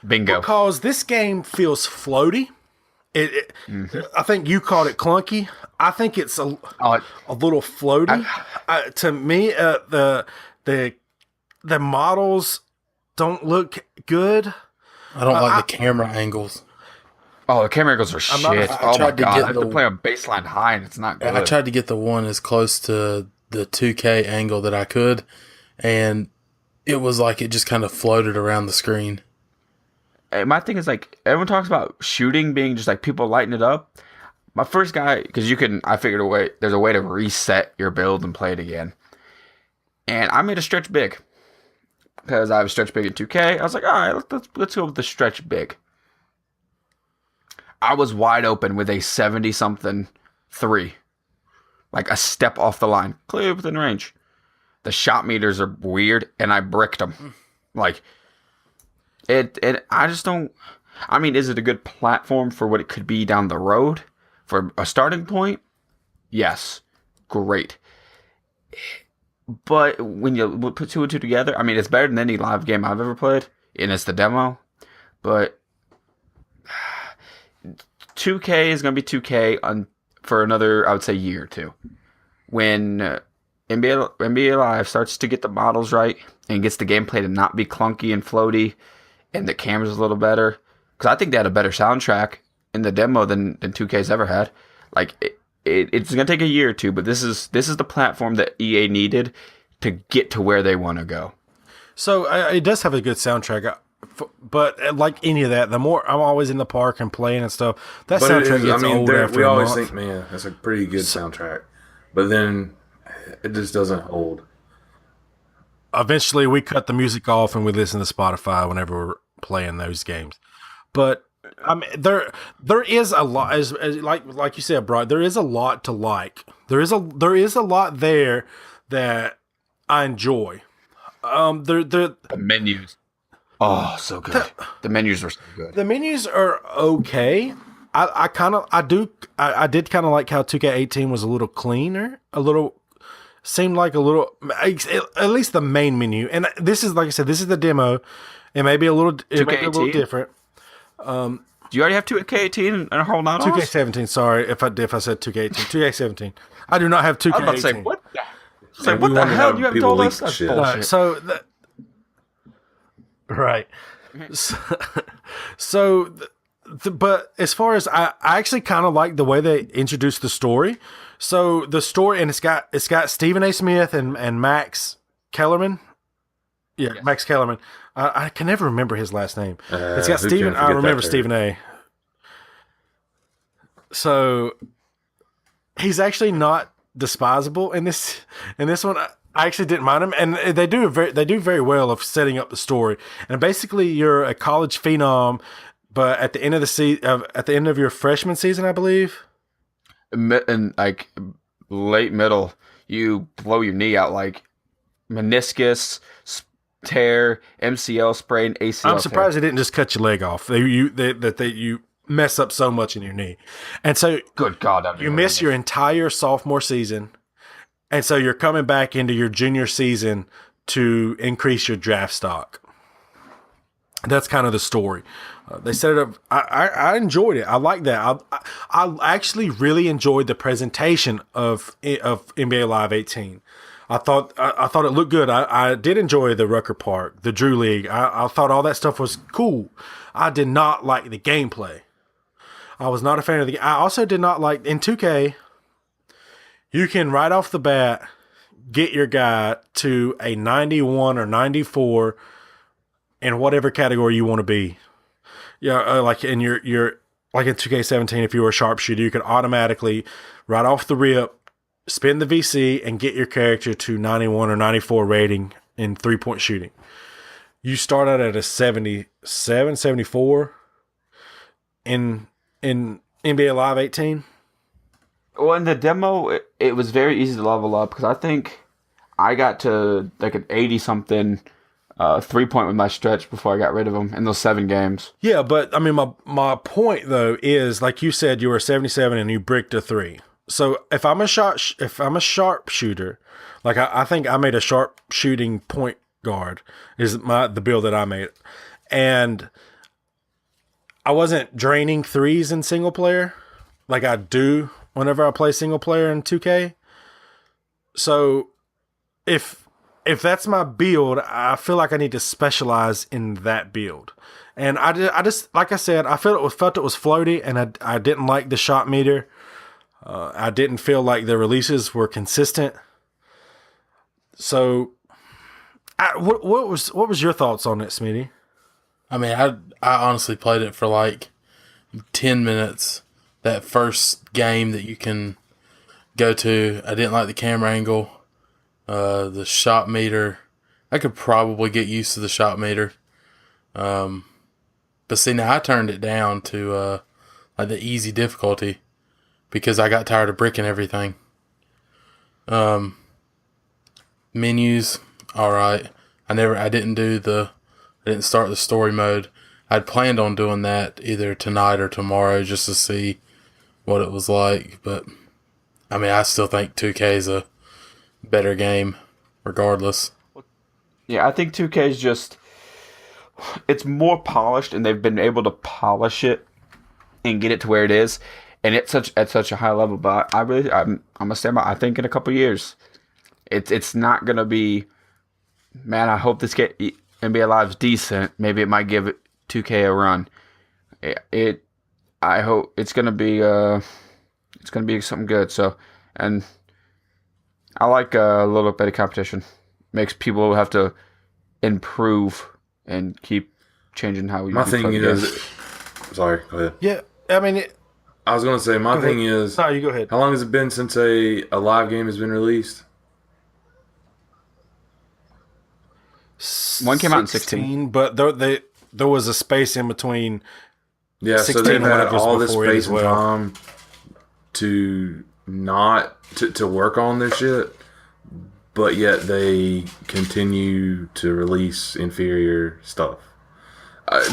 Bingo. Because this game feels floaty. I think you called it clunky. I think it's a little floaty. To me, the models don't look good. I don't like the camera angles. Oh, the camera angles are shit. Oh my god, I have to play on baseline high and it's not good. I tried to get the one as close to the 2K angle that I could, and it was like it just kind of floated around the screen. And my thing is, like, everyone talks about shooting being just like people lighting it up. My first guy, because I figured there's a way to reset your build and play it again. And I made a stretch big. Because I have a stretch big in 2K. I was like, all right, let's go with the stretch big. I was wide open with a 70-something 3. Like a step off the line. Clear within range. The shot meters are weird, and I bricked them. Like, I just don't... I mean, is it a good platform for what it could be down the road? For a starting point? Yes. Great. But when you put 2 and 2 together, I mean, it's better than any live game I've ever played, and it's the demo. But 2K is going to be 2K for another, I would say, year or two. When NBA Live starts to get the models right and gets the gameplay to not be clunky and floaty, and the camera's a little better, because I think they had a better soundtrack in the demo than 2K's ever had. Like, it's going to take a year or two, but this is the platform that EA needed to get to where they want to go. So it does have a good soundtrack, but like any of that, the more I'm always in the park and playing and stuff, that soundtrack gets old after we a always month. think, man, that's a pretty good soundtrack, but then it just doesn't hold. Eventually, we cut the music off and we listen to Spotify whenever we're playing those games. But I mean, there is a lot, as like you said, Brian. There is a lot to like. There is a lot there that I enjoy. The menus. Oh, so good. The menus are so good. The menus are okay. I did kind of like how 2K18 was a little cleaner, seemed like a little, at least the main menu. And this is, like I said, this is the demo. It may be a little different. Do you already have 2K18 and hold on? 2K17. Sorry if I said 2K18. 2K17. I do not have 2K18. I was about to say, what? What the hell? You haven't told us? That's shit. bullshit. Right. But as far as I actually kind of like the way they introduced the story. So the story, and it's got Stephen A. Smith and Max Kellerman. Yeah, yes. Max Kellerman. I can never remember his last name. It's got Stephen. I remember Stephen A. So he's actually not despisable in this one. I actually didn't mind him, and they do very well of setting up the story. And basically, you're a college phenom, but at the end of at the end of your freshman season, I believe, and like late middle, you blow your knee out, like meniscus tear, MCL sprain, ACL. I'm surprised they didn't just cut your leg off. You mess up so much in your knee, and so good God, you miss your entire sophomore season. And so you're coming back into your junior season to increase your draft stock. That's kind of the story. They set it up. I enjoyed it. I like that. I actually really enjoyed the presentation of NBA Live 18. I thought it looked good. I did enjoy the Rucker Park, the Drew League. I thought all that stuff was cool. I did not like the gameplay. I was not a fan of the game. I also did not like in 2K. You can right off the bat get your guy to a 91 or 94 in whatever category you want to be. Yeah, like in your like in 2K17, if you were a sharpshooter, you could automatically right off the rip spin the VC and get your character to 91 or 94 rating in 3-point shooting. You start out at a 77, 74 in NBA Live 18. Well, in the demo, it was very easy to level up because I think I got to like an 80-something 3-point with my stretch before I got rid of them in those 7 games. Yeah, but I mean, my point though is, like you said, you were 77 and you bricked a 3. So if I'm a sharpshooter, like I think I made a sharp shooting point guard is the build that I made, and I wasn't draining threes in single player like I do whenever I play single player in 2K. So if that's my build, I feel like I need to specialize in that build. And I just like I said, I felt it was floaty, and I didn't like the shot meter. I didn't feel like the releases were consistent. So what was your thoughts on it, Smitty? I mean, I honestly played it for like 10 minutes. that first game that you can go to. I didn't like the camera angle, the shot meter. I could probably get used to the shot meter. But see, now I turned it down to like the easy difficulty because I got tired of bricking everything. Menus, all right. I didn't start the story mode. I'd planned on doing that either tonight or tomorrow just to see what it was like. But I mean, I still think 2K is a better game, regardless. Yeah, I think 2K is just, it's more polished, and they've been able to polish it and get it to where it is, and it's at such a high level. But I'm gonna stand by. I think in a couple years, it's not gonna be. Man, I hope this NBA Live's decent. Maybe it might give it 2K a run. I hope it's gonna be something good. So, and I like a little bit of competition. Makes people have to improve and keep changing how we. My thing is, sorry, go ahead. Yeah, I mean, I was gonna say my thing is. No, you go ahead. How long has it been since a live game has been released? One came out in 16, but there was a space in between. Yeah, so they've had all this space and time to work on their shit. But yet they continue to release inferior stuff.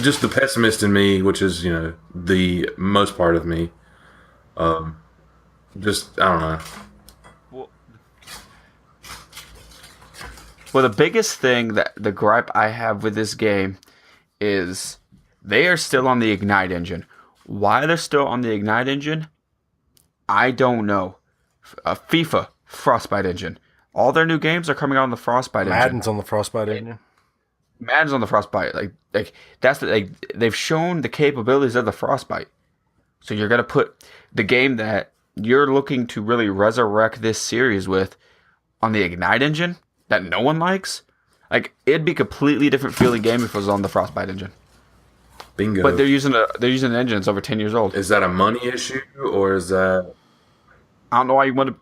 Just the pessimist in me, which is, the most part of me. Just, I don't know. Well, the biggest thing, the gripe I have with this game is they are still on the Ignite engine. Why they're still on the Ignite engine, I don't know. FIFA, Frostbite engine. All their new games are coming out on the Frostbite engine. Madden's on the Frostbite engine. Madden's on the Frostbite. Like that's they've shown the capabilities of the Frostbite. So you're gonna put the game that you're looking to really resurrect this series with on the Ignite engine that no one likes. Like, it'd be a completely different feeling game if it was on the Frostbite engine. Bingo. But they're using an engine that's over 10 years old. Is that a money issue or is that? I don't know why you want to.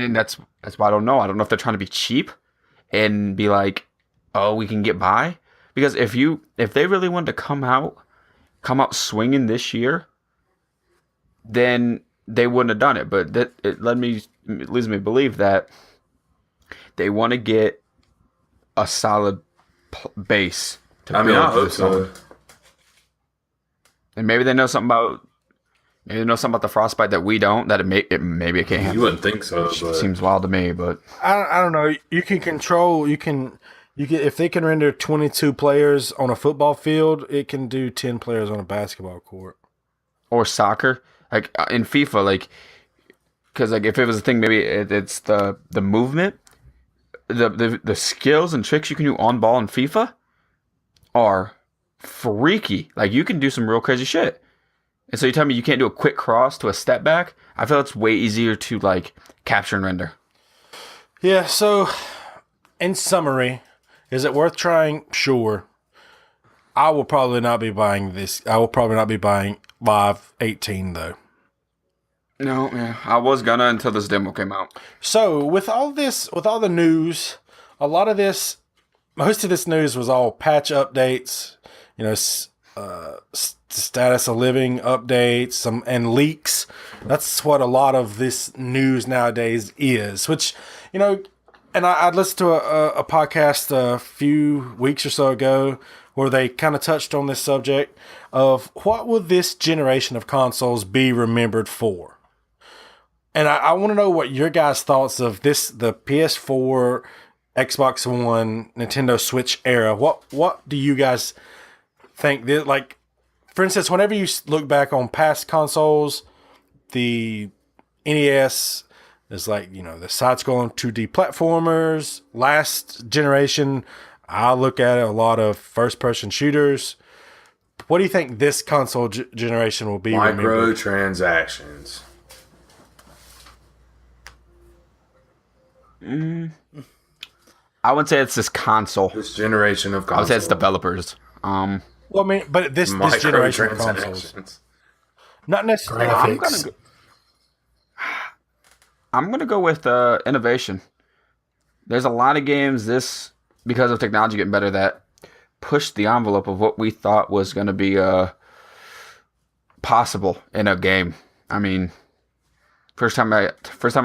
That's why I don't know. I don't know if they're trying to be cheap and be like, oh, we can get by. Because if they really wanted to come out swinging this year, then they wouldn't have done it. But it leads me to believe that they want to get a solid base to build. I hope so. And maybe they know something about. Maybe they know something about the Frostbite that we don't. That maybe it can't happen. You wouldn't think so. But Seems wild to me, but I don't know. You can control. You can if they can render 22 players on a football field, it can do 10 players on a basketball court or soccer. Like in FIFA, like because like if it was a thing, maybe it's the movement, the skills and tricks you can do on ball in FIFA are freaky. Like you can do some real crazy shit. And so you tell me you can't do a quick cross to a step back? I feel it's way easier to like capture and render. Yeah, so in summary, is it worth trying? Sure. I will probably not be buying this. I will probably not be buying Live 18 though. No, yeah. I was gonna until this demo came out. So with all the news, most of this news was all patch updates, status of living updates, and leaks. That's what a lot of this news nowadays is. Which, and I listened to a podcast a few weeks or so ago where they kind of touched on this subject of what will this generation of consoles be remembered for. And I want to know what your guys' thoughts of this, the PS4, Xbox One, Nintendo Switch era. What do you guys think? Like, for instance, whenever you look back on past consoles, the NES is like, the side-scrolling 2D platformers. Last generation, I look at it, a lot of first-person shooters. What do you think this console generation will be remembered? Microtransactions. I would say it's this console. This generation of consoles. I would say it's developers. Well, I mean, but this generation of consoles. Not necessarily. Graphics. I'm gonna go with innovation. There's a lot of games because of technology getting better that pushed the envelope of what we thought was gonna be possible in a game. I mean, first time I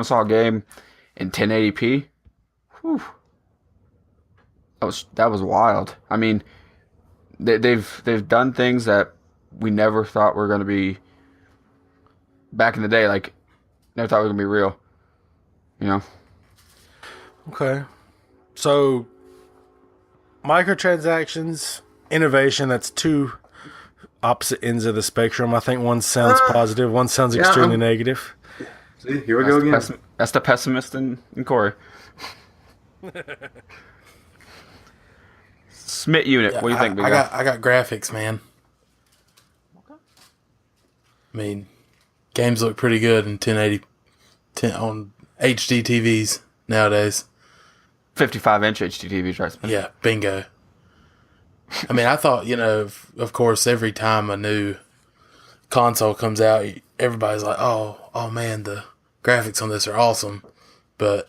saw a game in 1080p, whew, that was wild. I mean, they've done things that we never thought were gonna be back in the day. Like, never thought were gonna be real. You know. Okay. So, microtransactions, innovation, that's two opposite ends of the spectrum. I think one sounds positive, one sounds extremely negative. See, here we go again. That's the pessimist in Corey. Smith unit. What do you think, Big Guy? I got graphics, man. I mean, games look pretty good in 1080 on HD TVs nowadays. 55-inch HD TVs, right? Smith? Yeah, bingo. I mean, I thought, of course, every time a new console comes out, everybody's like, oh man, the graphics on this are awesome. But,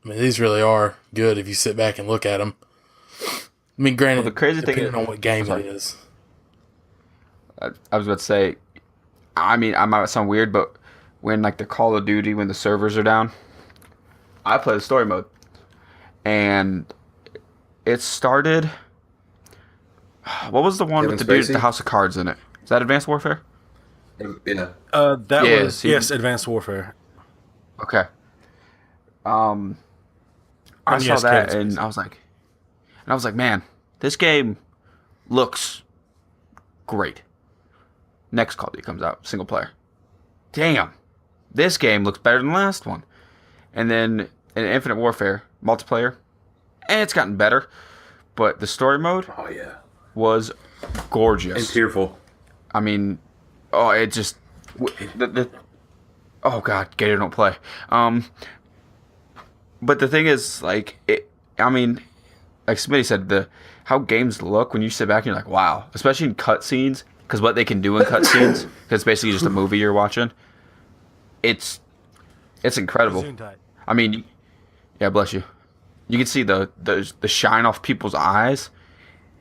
I mean, these really are good if you sit back and look at them. I mean, granted, the crazy thing depending on what game it is. I was about to say, I mean, I might sound weird, but when, like, the Call of Duty, when the servers are down, I play the story mode. And it started... What was the one with the dude with the House of Cards in it? Is that Advanced Warfare? Yeah. Yes, Advanced Warfare. Okay. I saw that and I was like, man, this game looks great. Next Call of Duty comes out, single player. Damn, this game looks better than the last one. And then in Infinite Warfare, multiplayer, it's gotten better. But the story mode, was gorgeous and tearful. I mean, it just oh god, Gator don't play. But the thing is, like, I mean, like Smitty said, how games look when you sit back and you're like, wow, especially in cutscenes, because what they can do in cutscenes, because it's basically just a movie you're watching. It's incredible. I mean, yeah, bless you. You can see the shine off people's eyes.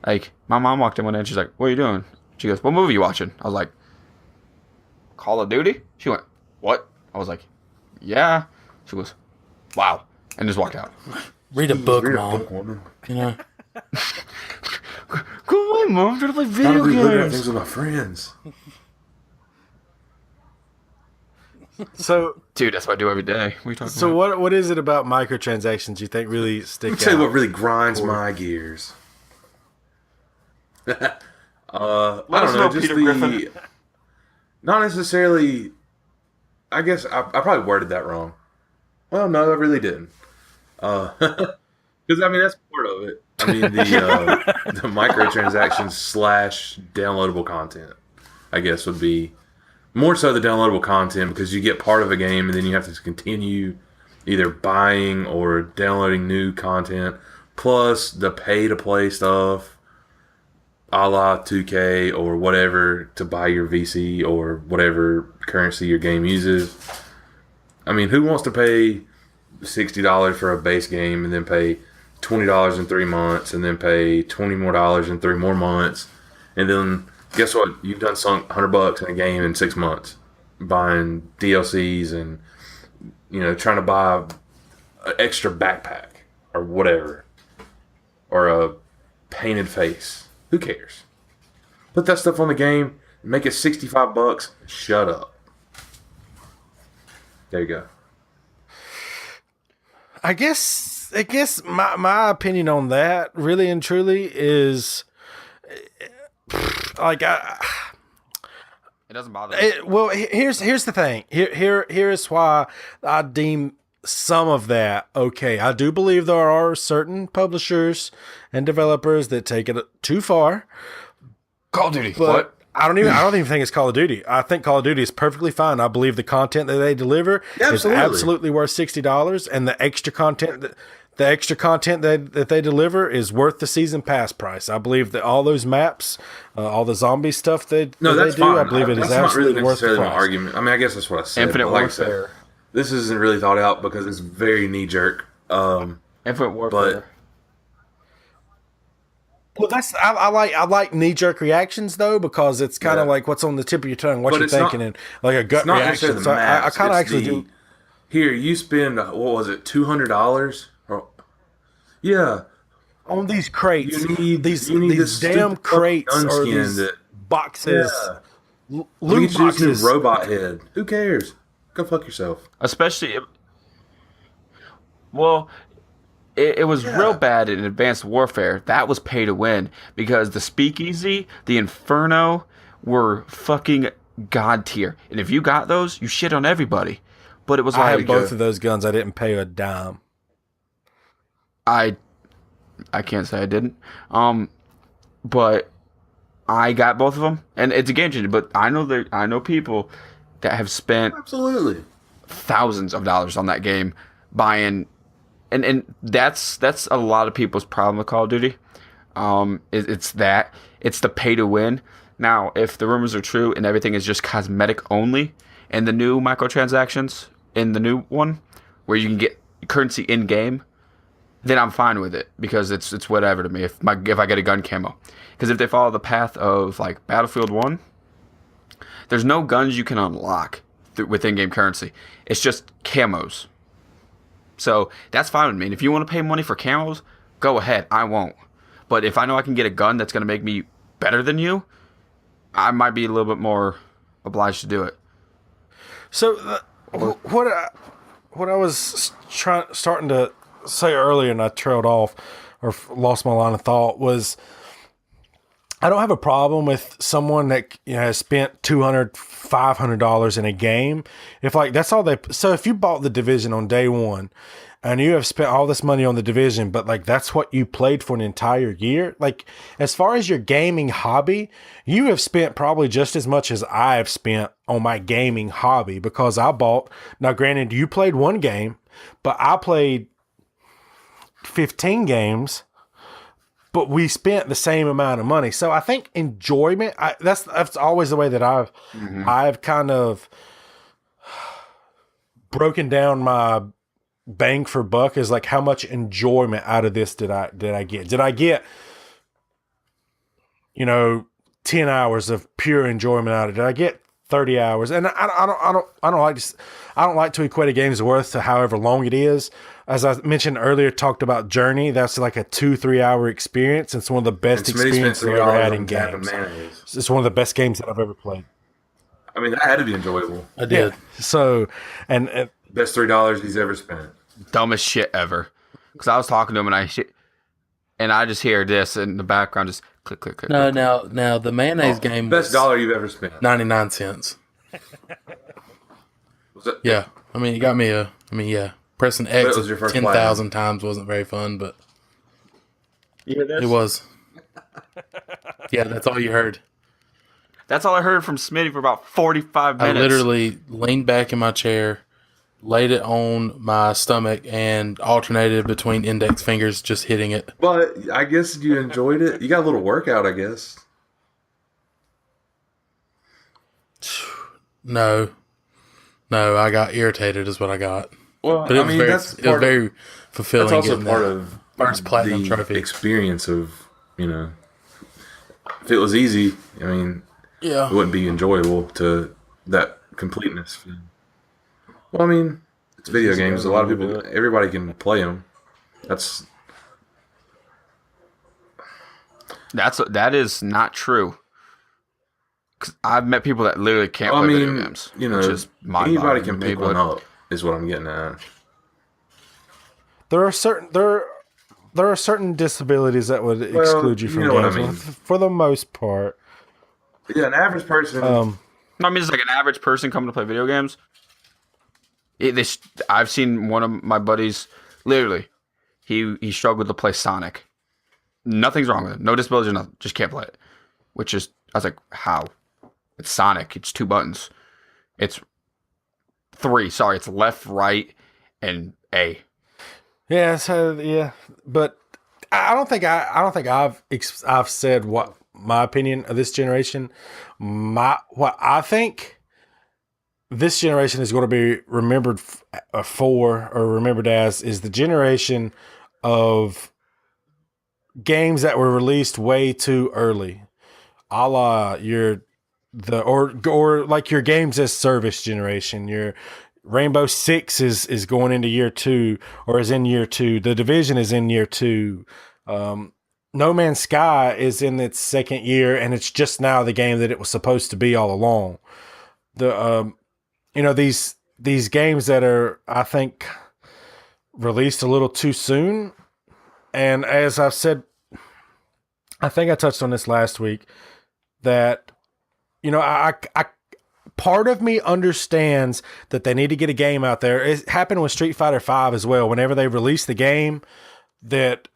Like, my mom walked in one day and she's like, what are you doing? She goes, what movie are you watching? I was like, Call of Duty? She went, what? I was like, yeah. She goes, wow. And just walked out. Read a book, Mom. Woman. You know? Go away, Mom. I'm trying to play video games. Things with my friends. So, dude, that's what I do every day. What are you talking so about? what is it about microtransactions you think really stick out? I'll tell you what really grinds my gears. I don't know, just Peter Griffin. Not necessarily. I guess I probably worded that wrong. Well, no, I really didn't. Because I mean that's part of it. I mean the microtransactions / downloadable content, I guess, would be more so the downloadable content, because you get part of a game and then you have to continue either buying or downloading new content, plus the pay to play stuff, a la 2K or whatever, to buy your VC or whatever currency your game uses. I mean, who wants to pay $60 for a base game and then pay $20 in 3 months and then pay $20 more in 3 more months, and then guess what? You've done sunk $100 in a game in 6 months, buying DLCs and trying to buy an extra backpack or whatever, or a painted face. Who cares? Put that stuff on the game, make it $65. Shut up. There you go. I guess my opinion on that, really and truly, is like It doesn't bother me. well, here's the thing. Here is why I deem some of that okay. I do believe there are certain publishers and developers that take it too far. Call of Duty. But What? I don't even think it's Call of Duty. I think Call of Duty is perfectly fine. I believe the content that they deliver is absolutely worth $60, and the extra content the extra content that they deliver is worth the season pass price. I believe that all those maps, all the zombie stuff they do, fine. I believe it is absolutely worth the price. My argument. I mean, I guess that's what I said. Infinite Warfare. This isn't really thought out because it's very knee jerk. Infinite Warfare. Well, I like knee jerk reactions though, because it's kind of like what's on the tip of your tongue, what you're thinking, and like a gut reaction. So I kind of actually do. Here, you spend what was it, $200? Yeah, on these crates. You need these damn crates or these boxes. Yeah. Loot boxes. New robot head. Who cares? Go fuck yourself. Especially, well, it was real bad in Advanced Warfare. That was pay to win because the Speakeasy, the Inferno were fucking god tier. And if you got those, you shit on everybody. But it was like... I had both of those guns. I didn't pay a dime. I can't say I didn't. But I got both of them. And it's a game changer. But I know people that have spent... Absolutely. thousands of dollars on that game buying... And that's a lot of people's problem with Call of Duty. It's the pay to win. Now, if the rumors are true and everything is just cosmetic only, and the new microtransactions in the new one, where you can get currency in game, then I'm fine with it because it's whatever to me. If I get a gun camo, because if they follow the path of like Battlefield 1, there's no guns you can unlock with in-game currency. It's just camos. So that's fine with me. And if you want to pay money for camos, go ahead. I won't. But if I know I can get a gun that's going to make me better than you, I might be a little bit more obliged to do it. So what I was starting to say earlier, and I trailed off or lost my line of thought, was I don't have a problem with someone that has spent $200, $500 in a game. If like that's all so if you bought the Division on day one and you have spent all this money on the Division, but like that's what you played for an entire year, like as far as your gaming hobby, you have spent probably just as much as I've spent on my gaming hobby, because I bought, now granted you played one game, but I played 15 games. But we spent the same amount of money. So I think enjoyment, that's always the way that I've kind of broken down my bang for buck, is like how much enjoyment out of this did I get? Did I get 10 hours of pure enjoyment out of it? Did I get 30 hours? And I don't like to equate a game's worth to however long it is. As I mentioned earlier, talked about Journey. That's like a 2-3 hour experience. It's one of the best experiences I've ever had in games. It's one of the best games that I've ever played. I mean, that had to be enjoyable. I did. Yeah. So, and best $3 he's ever spent. Dumbest shit ever. Because I was talking to him and I just hear this in the background, just click, click, click. No, click. now the mayonnaise game. Best dollar you've ever spent. 99 cents. Was it? Yeah. I mean, you got me yeah. Pressing X 10,000 times wasn't very fun, but it was. Yeah, that's all you heard. That's all I heard from Smitty for about 45 minutes. I literally leaned back in my chair, laid it on my stomach, and alternated between index fingers just hitting it. But I guess you enjoyed it. You got a little workout, I guess. No, I got irritated is what I got. Well, but it was very fulfilling. That's also part of first platinum trophy experience of, if it was easy, I mean, yeah, it wouldn't be enjoyable to that completeness. Well, I mean, it's video games. A lot of people, everybody can play them. That is not true. Cause I've met people that literally can't play video games. Which is anybody can pick one up. Is what I'm getting at. There are certain disabilities that would exclude you from games, for the most part. Yeah, an average person. I mean, it's like an average person coming to play video games. I've seen one of my buddies. Literally, he struggled to play Sonic. Nothing's wrong with it. No disabilities or nothing. Just can't play it. I was like, how? It's Sonic. It's 2 buttons. It's 3. Sorry, it's left, right, and A. Yeah, so yeah, but I don't think I've said what my opinion of this generation. What I think this generation is going to be remembered for, or remembered as, is the generation of games that were released way too early, a la or like your games as service generation. Your Rainbow Six is going into year 2, or is in year 2. The Division is in year 2. No Man's Sky is in its second year, and it's just now the game that it was supposed to be all along. The these games that are, I think, released a little too soon. And as I've said, I think I touched on this last week, that I part of me understands that they need to get a game out there. It happened with Street Fighter V as well. Whenever they released the game, that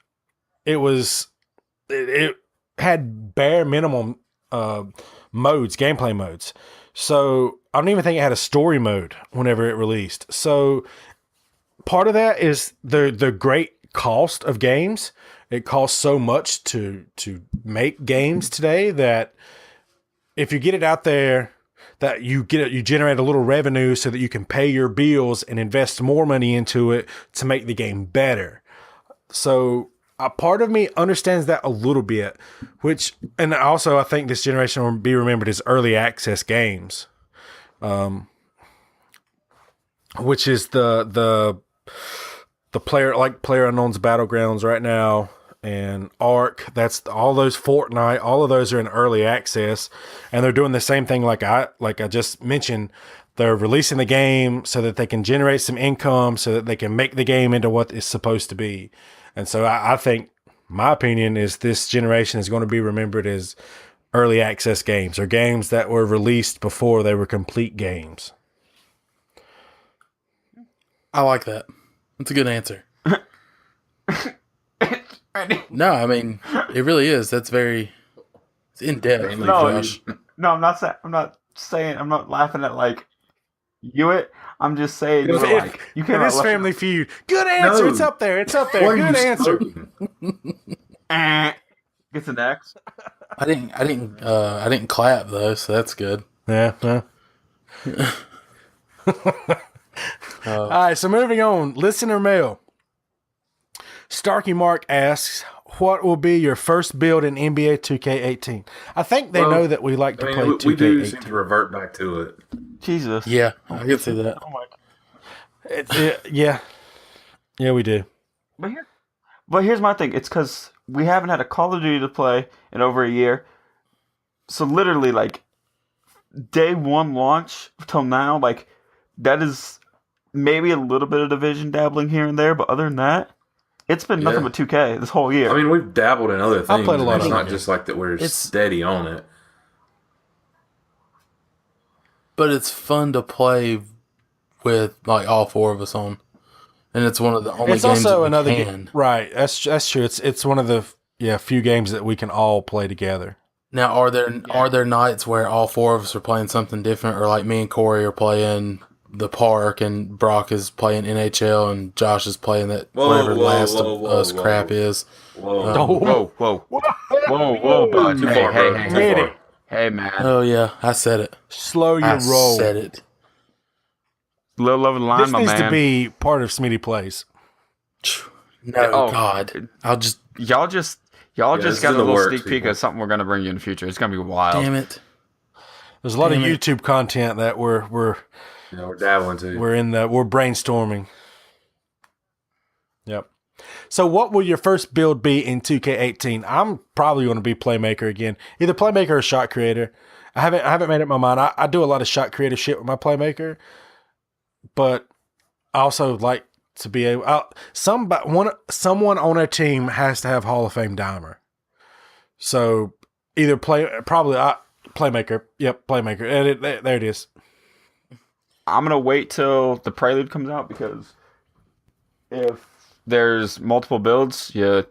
it had bare minimum gameplay modes. So I don't even think it had a story mode whenever it released. So part of that is the great cost of games. It costs so much to make games today that if you get it out there, that you generate a little revenue so that you can pay your bills and invest more money into it to make the game better. So a part of me understands that a little bit, and also I think this generation will be remembered as early access games, which is the PlayerUnknown's Battlegrounds right now, and Ark. That's all those Fortnite. All of those are in early access, and they're doing the same thing. Like I just mentioned, they're releasing the game so that they can generate some income, so that they can make the game into what it's supposed to be. And so I think, my opinion is, this generation is going to be remembered as early access games, or games that were released before they were complete games. I like that. That's a good answer. No, I mean, it really is. That's very in depth. No, I'm not saying. I'm not laughing at like it. I'm just saying. You can't. This Family Feud. Good answer. No. It's up there. Good answer. Gets an X. I didn't clap though, so that's good. Yeah. All right, so moving on. Listener mail. Starkey Mark asks, what will be your first build in NBA 2K18? I think they know that we like to play 2K18. We do seem to revert back to it. Jesus. Yeah, I can see that. Oh my God. Yeah, we do. But here's my thing. It's because we haven't had a Call of Duty to play in over a year. So literally, like, day one launch till now, like, that is maybe a little bit of Division dabbling here and there, but other than that, it's been nothing but 2K this whole year. I mean, we've dabbled in other things. I played a lot. It's not just like that we're steady on it. But it's fun to play with like all four of us on, and it's one of the only. It's games also another game, right? That's true. It's one of the few games that we can all play together. Now, are there nights where all four of us are playing something different, or like me and Corey are playing the park, and Brock is playing NHL, and Josh is playing that Last of Us crap is. Whoa, bud. Hey, man. Oh yeah, I said it. Slow your roll. I said it. Little over the line, this needs to be part of Smitty Plays. No, God, y'all just got a little sneak peek of something we're gonna bring you in the future. It's gonna be wild. Damn it. There's a lot of YouTube content that we're dabbling to. We're brainstorming. Yep. So what will your first build be in 2K18? I'm probably going to be Playmaker again. Either Playmaker or Shot Creator. I haven't made up my mind. I do a lot of Shot Creator shit with my Playmaker, but I also like to be able. Someone on a team has to have Hall of Fame Dimer. So either Playmaker. Yep, Playmaker. There it is. I'm going to wait till the Prelude comes out, because if there's multiple builds, and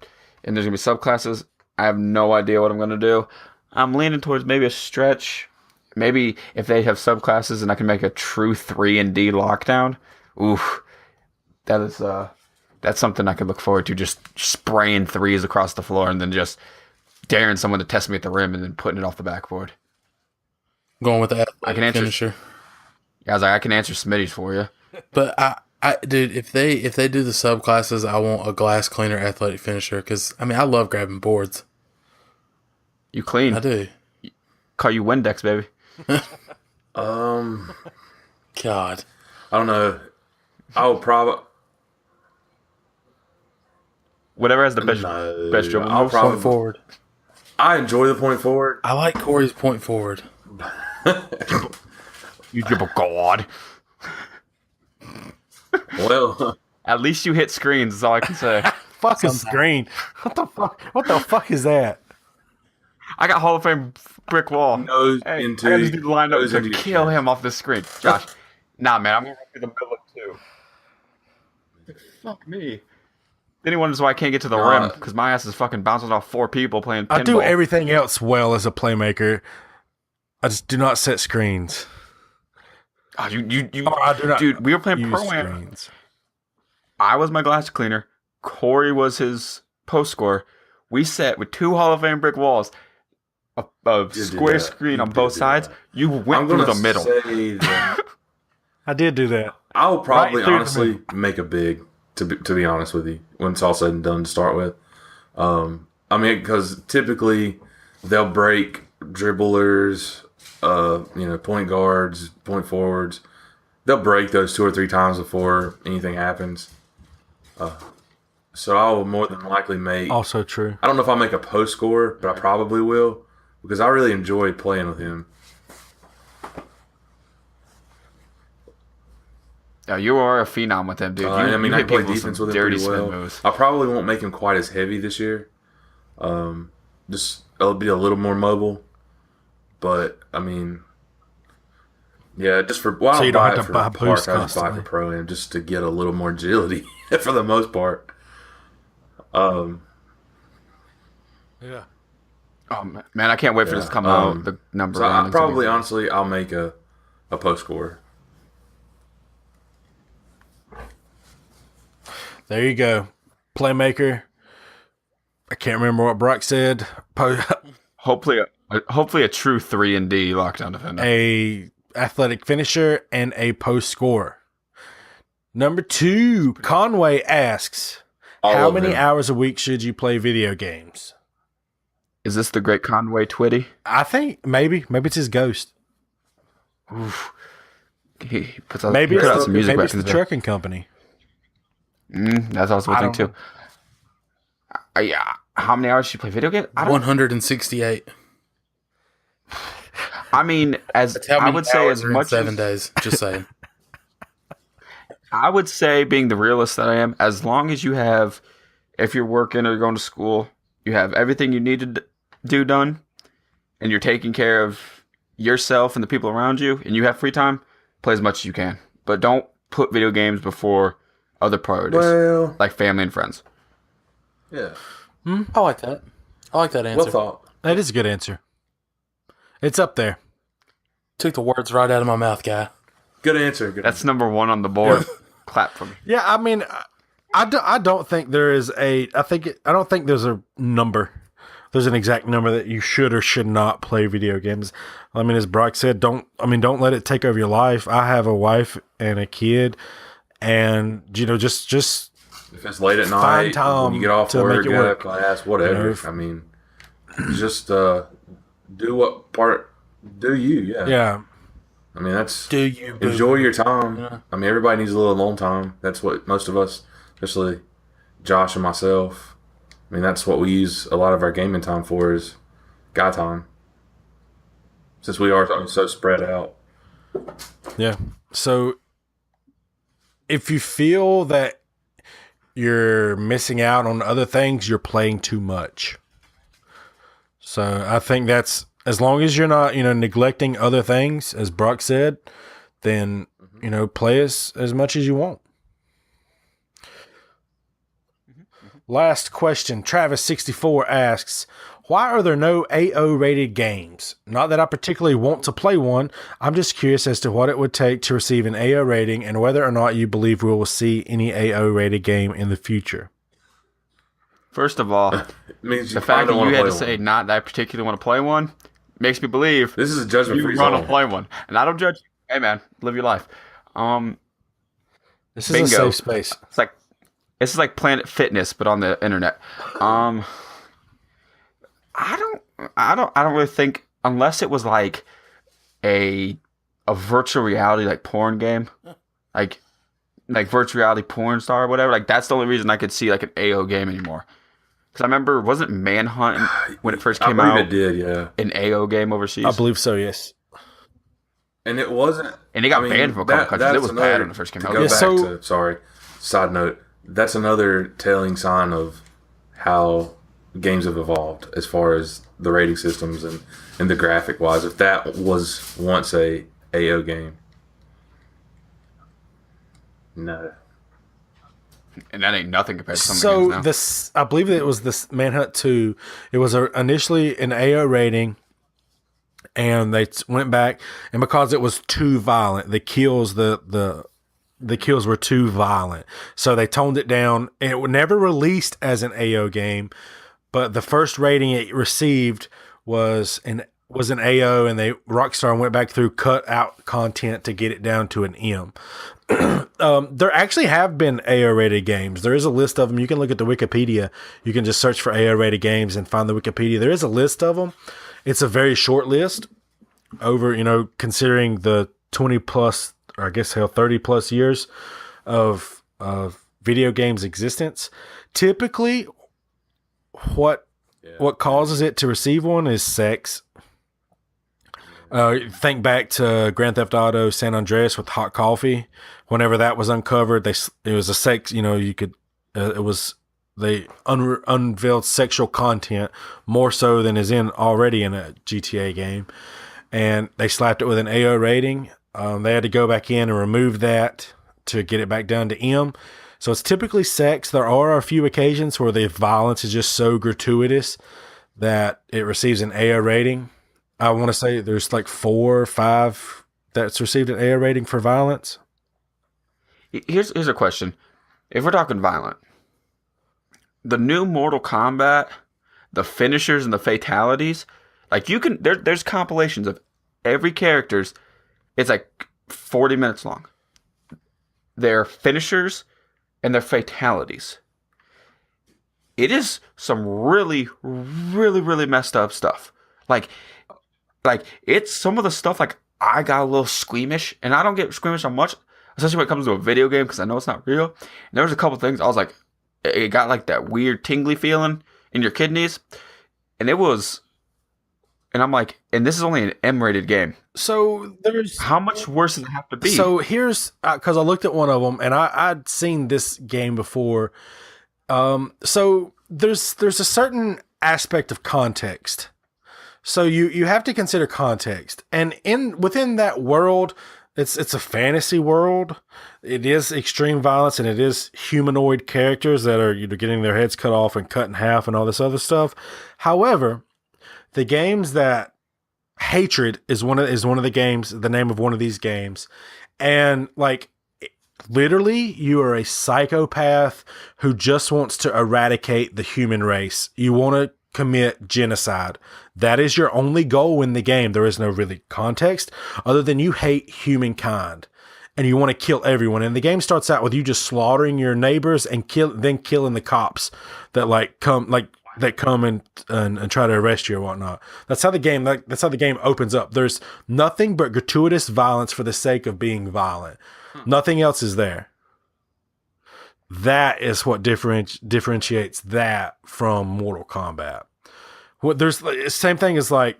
there's going to be subclasses, I have no idea what I'm going to do. I'm leaning towards maybe a stretch. Maybe if they have subclasses and I can make a true 3-and-D lockdown, oof, that's That's something I could look forward to, just spraying threes across the floor and then just daring someone to test me at the rim and then putting it off the backboard. Going with the athletic finisher. Yeah, I was like, I can answer Smitty's for you. But dude, if they do the subclasses, I want a glass cleaner athletic finisher because I mean I love grabbing boards. You clean. I do. Call you Windex, baby. God, I don't know. I would probably whatever has the best dribble. I'll probably point forward. I enjoy the point forward. I like Corey's point forward. You dribble God. Well, at least you hit screens. Is all I can say. Fuck a screen. What the fuck? What the fuck is that? I got Hall of Fame brick wall. Nose hey, into, I got this dude lined up to kill chest. him off the screen. Josh, nah, man, I'm going to the middle of two. Fuck me. Then he wonders why I can't get to the rim because my ass is fucking bouncing off 4 people playing pinball. I do everything else well as a playmaker. I just do not set screens. Oh, I do not dude, we were playing Pro-Am. I was my glass cleaner. Corey was his post scorer. We set with 2 Hall of Fame brick walls, a square screen on both sides. You went through the middle. I did do that. I'll probably honestly make a big, to be honest with you, when it's all said and done to start with. I mean, because typically they'll break dribblers, point guards, point forwards. They'll break those 2 or 3 times before anything happens. So I will more than likely make. Also true. I don't know if I'll make a post score, but I probably will because I really enjoy playing with him. Yeah, you are a phenom with him, dude. I play defense with him dirty pretty well. moves. I probably won't make him quite as heavy this year. Just it'll be a little more mobile. But I mean, yeah, just for so you don't have to buy boost I just buy for Pro-Am just to get a little more agility for the most part. Yeah. Oh man, I can't wait for this to come out. The number. So honestly, I'll make a post score. There you go, playmaker. I can't remember what Brock said. Hopefully a true 3-and-D lockdown defender. A athletic finisher and a post scorer. Number 2, Conway asks, how many hours a week should you play video games? Is this the great Conway Twitty? I think maybe it's his ghost. Oof. He puts out, maybe out some music. Maybe it's the trucking company. That's also a thing too. Yeah. How many hours should you play video games? 168. I mean, I would say as much 7 days. Just saying. I would say, being the realist that I am, as long as you have, if you're working or going to school, you have everything you need to do done, and you're taking care of yourself and the people around you, and you have free time, play as much as you can. But don't put video games before other priorities, like family and friends. Yeah. I like that. I like that answer. What thought? That is a good answer. It's up there. Took the words right out of my mouth, guy. Good answer. That's number 1 on the board. Clap for me. Yeah, I mean, I don't think there is I don't think there's a number. There's an exact number that you should or should not play video games. I mean, as Brock said, don't let it take over your life. I have a wife and a kid, and just if it's late at night, when you get off work, get out of class, whatever. I mean, just do what part do you? Yeah. Yeah. I mean, that's do you enjoy your time. Yeah. I mean, everybody needs a little alone time. That's what most of us, especially Josh and myself. I mean, that's what we use a lot of our gaming time for is guy time. Since we are so spread out. Yeah. So if you feel that you're missing out on other things, you're playing too much. So I think that's, as long as you're not, neglecting other things, as Brock said, then, play as much as you want. Last question. Travis64 asks, Why are there no AO rated games? Not that I particularly want to play one. I'm just curious as to what it would take to receive an AO rating and whether or not you believe we will see any AO rated game in the future. First of all, the fact that you had to say not that I particularly want to play one makes me believe this is a judgment-free zone. You want to play one, and I don't judge you. Hey man, live your life. This is a safe space. It's like Planet Fitness, but on the internet. I don't really think, unless it was like a virtual reality like porn game, like virtual reality porn star or whatever. Like that's the only reason I could see like an AO game anymore. Because I remember, wasn't Manhunt when it first came out? It did, yeah. An AO game overseas. I believe so, yes. And it wasn't. And it got banned from a couple countries. It was bad when it first came out. Sorry, side note. That's another telling sign of how games have evolved as far as the rating systems and the graphic wise. If that was once a AO game, no. And that ain't nothing compared to some games now. I believe that it was this Manhunt 2. It was initially an AO rating, and they went back, and because it was too violent, the kills were too violent, so they toned it down. And it was never released as an AO game, but the first rating it received was an AO, and Rockstar went back through cut out content to get it down to an M. There actually have been AO rated games. There is a list of them. You can look at the Wikipedia. You can just search for AO rated games and find the Wikipedia. There is a list of them. It's a very short list over, considering the 20 plus, or I guess 30 plus years of video games existence. Typically what causes it to receive one is sex. Think back to Grand Theft Auto San Andreas with Hot Coffee. Whenever that was uncovered, it was a sex. They unveiled sexual content more so than is already in a GTA game, and they slapped it with an AO rating. They had to go back in and remove that to get it back down to M. So it's typically sex. There are a few occasions where the violence is just so gratuitous that it receives an AO rating. I want to say there's like 4 or 5 that's received an AO rating for violence. Here's a question. If we're talking violent, the new Mortal Kombat, the finishers and the fatalities, like there's compilations of every character's. It's like 40 minutes long. Their finishers and their fatalities. It is some really, really, really messed up stuff. Like it's some of the stuff like I got a little squeamish, and I don't get squeamish on much, especially when it comes to a video game because I know it's not real. And there was a couple things I was like, it got like that weird tingly feeling in your kidneys, and I'm like, and this is only an M-rated game. So how much worse does it have to be? So here's because I looked at one of them and I'd seen this game before. So there's a certain aspect of context. So you have to consider context, and within that world, it's a fantasy world. It is extreme violence, and it is humanoid characters that are getting their heads cut off and cut in half and all this other stuff. However, the games that Hatred is one of the games, the name of one of these games, and like literally, you are a psychopath who just wants to eradicate the human race. You want to commit genocide. That is your only goal in the game. There is no really context other than you hate humankind and you want to kill everyone. And the game starts out with you just slaughtering your neighbors and then killing the cops that come and try to arrest you or whatnot. That's how the game opens up. There's nothing but gratuitous violence for the sake of being violent. Nothing else is there. That is what differentiates that from Mortal Kombat. There's the same thing as like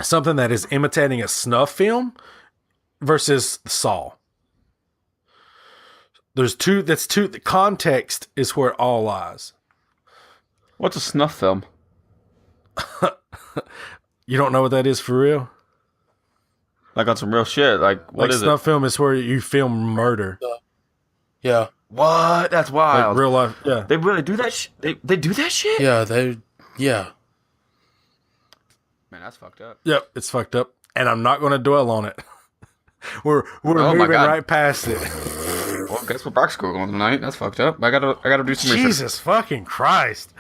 something that is imitating a snuff film versus Saw. The context is where it all lies. What's a snuff film? You don't know what that is for real? Like on some real shit. Like what is it? Snuff film is where you film murder. Yeah. What? That's wild. Like real life. Yeah. They really do that. They do that shit. Yeah. Man, that's fucked up. Yep, it's fucked up, and I'm not going to dwell on it. we're moving right past it. Well, guess what box score going tonight? That's fucked up. I gotta do some research. Jesus fucking Christ!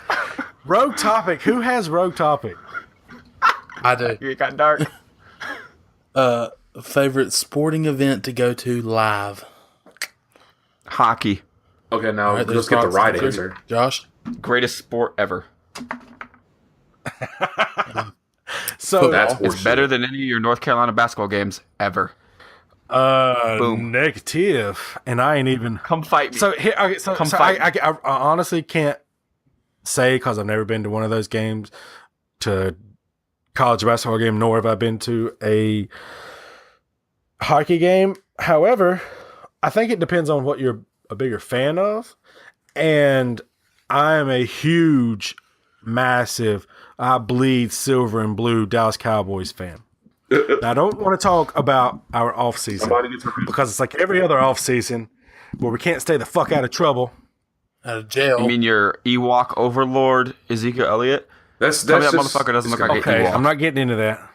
Rogue topic. Who has rogue topic? I do. It got dark. Favorite sporting event to go to live? Hockey. Okay, now let's get the right answer. Josh? Greatest sport ever. So it's better than any of your North Carolina basketball games ever. Boom. Negative, and I ain't even come fight me. So here, okay, so I honestly can't say because I've never been to one of those games, to college basketball game, nor have I been to a hockey game. However, I think it depends on what you're a bigger fan of, and I am a huge, massive, I bleed silver and blue Dallas Cowboys fan. Now, I don't want to talk about our off season because it's like every other off season where we can't stay the fuck out of trouble, out of jail. You mean your Ewok overlord Ezekiel Elliott? That's that motherfucker doesn't look like an Ewok. I'm not getting into that.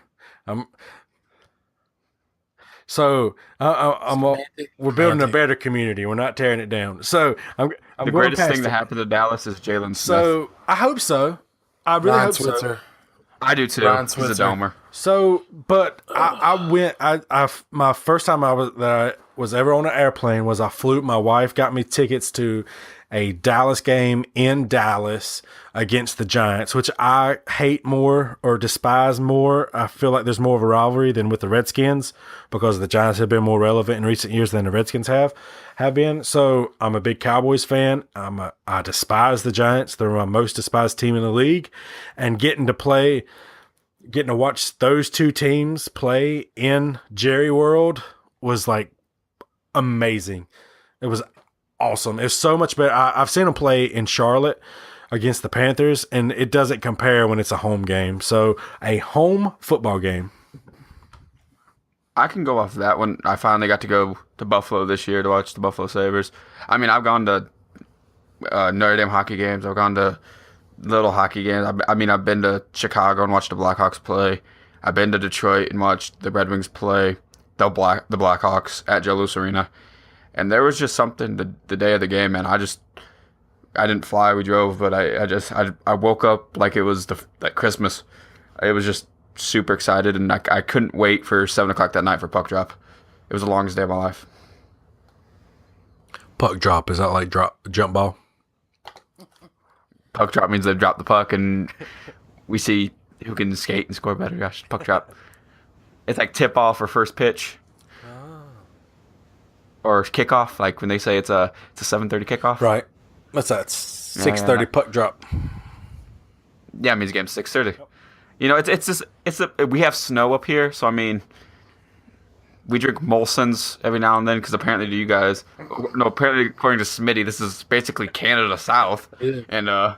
We're building a better community. We're not tearing it down. So I'm the greatest thing to happen to Dallas is Jalen Smith. So I hope so. I really hope Switzer. so. I do too. He's a domer. So, but I went. My first time I was ever on an airplane was I flew. My wife got me tickets to a Dallas game in Dallas against the Giants, which I hate more or despise more. I feel like there's more of a rivalry than with the Redskins because the Giants have been more relevant in recent years than the Redskins have been. So I'm a big Cowboys fan. I despise the Giants. They're my most despised team in the league, and getting to watch those two teams play in Jerry World was like amazing. It was awesome. It was so much better. I've seen them play in Charlotte against the Panthers, and it doesn't compare when it's a home game. So a home football game. I can go off of that one. I finally got to go to Buffalo this year to watch the Buffalo Sabres. I mean, I've gone to Notre Dame hockey games. I've gone to little hockey games. I've been to Chicago and watched the Blackhawks play. I've been to Detroit and watched the Red Wings play the Blackhawks at Joe Louis Arena. And there was just something the day of the game, man. I didn't fly. We drove, but I woke up like it was like Christmas. It was just super excited, and I couldn't wait for 7:00 that night for puck drop. It was the longest day of my life. Puck drop, is that like jump ball? Puck drop means they've dropped the puck, and we see who can skate and score better. Gosh, puck drop. It's like tip off or first pitch. Or kickoff, like when they say it's a 7:30 kickoff. Right. What's that? 6:30 puck drop. Yeah, it means game 6:30. You know, we have snow up here, so I mean, we drink Molson's every now and then because apparently to you guys, no, apparently according to Smitty, this is basically Canada South, and well,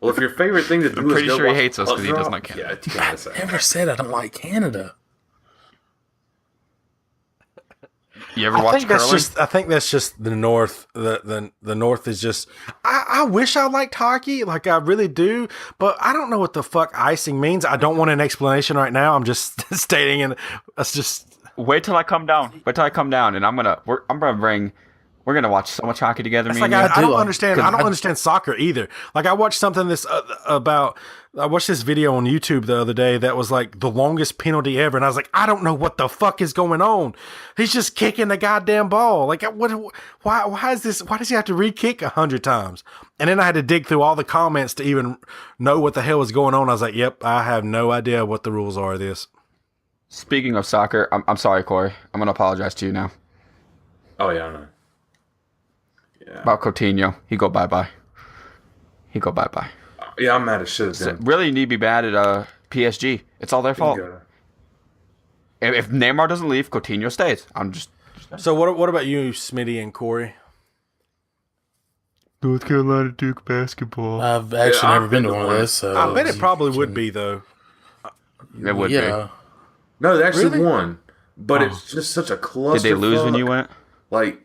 if your favorite thing to do, I'm pretty sure he hates us because he doesn't like Canada. Yeah, it's Canada. I never said I don't like Canada. You ever watch curling? I think that's just the North. The North is just. I wish I liked hockey, like I really do, but I don't know what the fuck icing means. I don't want an explanation right now. I'm just stating, and that's just. Wait till I come down. And we're gonna watch so much hockey together. Like I don't understand. I don't understand soccer either. Like I watched something I watched this video on YouTube the other day that was like the longest penalty ever, and I was like, I don't know what the fuck is going on. He's just kicking the goddamn ball. Like what? Why is this? Why does he have to re-kick 100 times? And then I had to dig through all the comments to even know what the hell was going on. I was like, yep, I have no idea what the rules are of this. Speaking of soccer, I'm sorry, Corey. I'm gonna apologize to you now. Oh yeah, I know. Yeah. About Coutinho, he go bye-bye. Yeah, I'm mad as shit at them. Really, you need to be bad at PSG. It's all their fault. If Neymar doesn't leave, Coutinho stays. So what about you, Smitty and Corey? North Carolina Duke basketball. I've actually never been to one of those. So I bet it probably would be though. It would be. No, they actually won, but it's just such a cluster. Did they lose when you went? Like,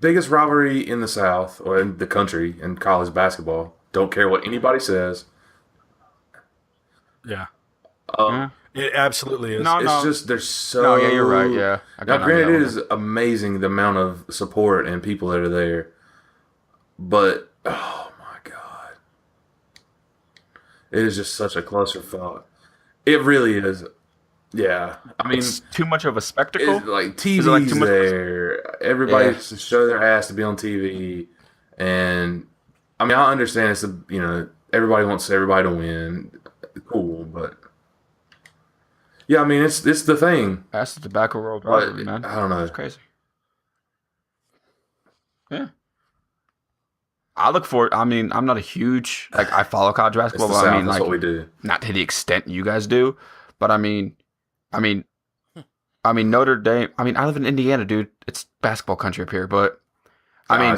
biggest rivalry in the South or in the country in college basketball. Don't care what anybody says. Yeah. Um, It absolutely is. No, it's just they're so. No, yeah, you're right. Yeah. Now, granted, it is amazing the amount of support and people that are there, but oh my god, it is just such a clusterfuck. It really is. Yeah, I mean, it's too much of a spectacle. it's like TV's there. Everybody has to show their ass to be on TV, and I mean, I understand it's everybody wants everybody to win. Cool, but yeah, I mean, it's the thing. That's the tobacco world rivalry, man. I don't know. It's crazy. Yeah. I look for it. I mean, I'm not a huge I follow college basketball, but I mean, that's what we do. Not to the extent you guys do, but I mean, Notre Dame. I mean, I live in Indiana, dude. It's basketball country up here, but I mean, I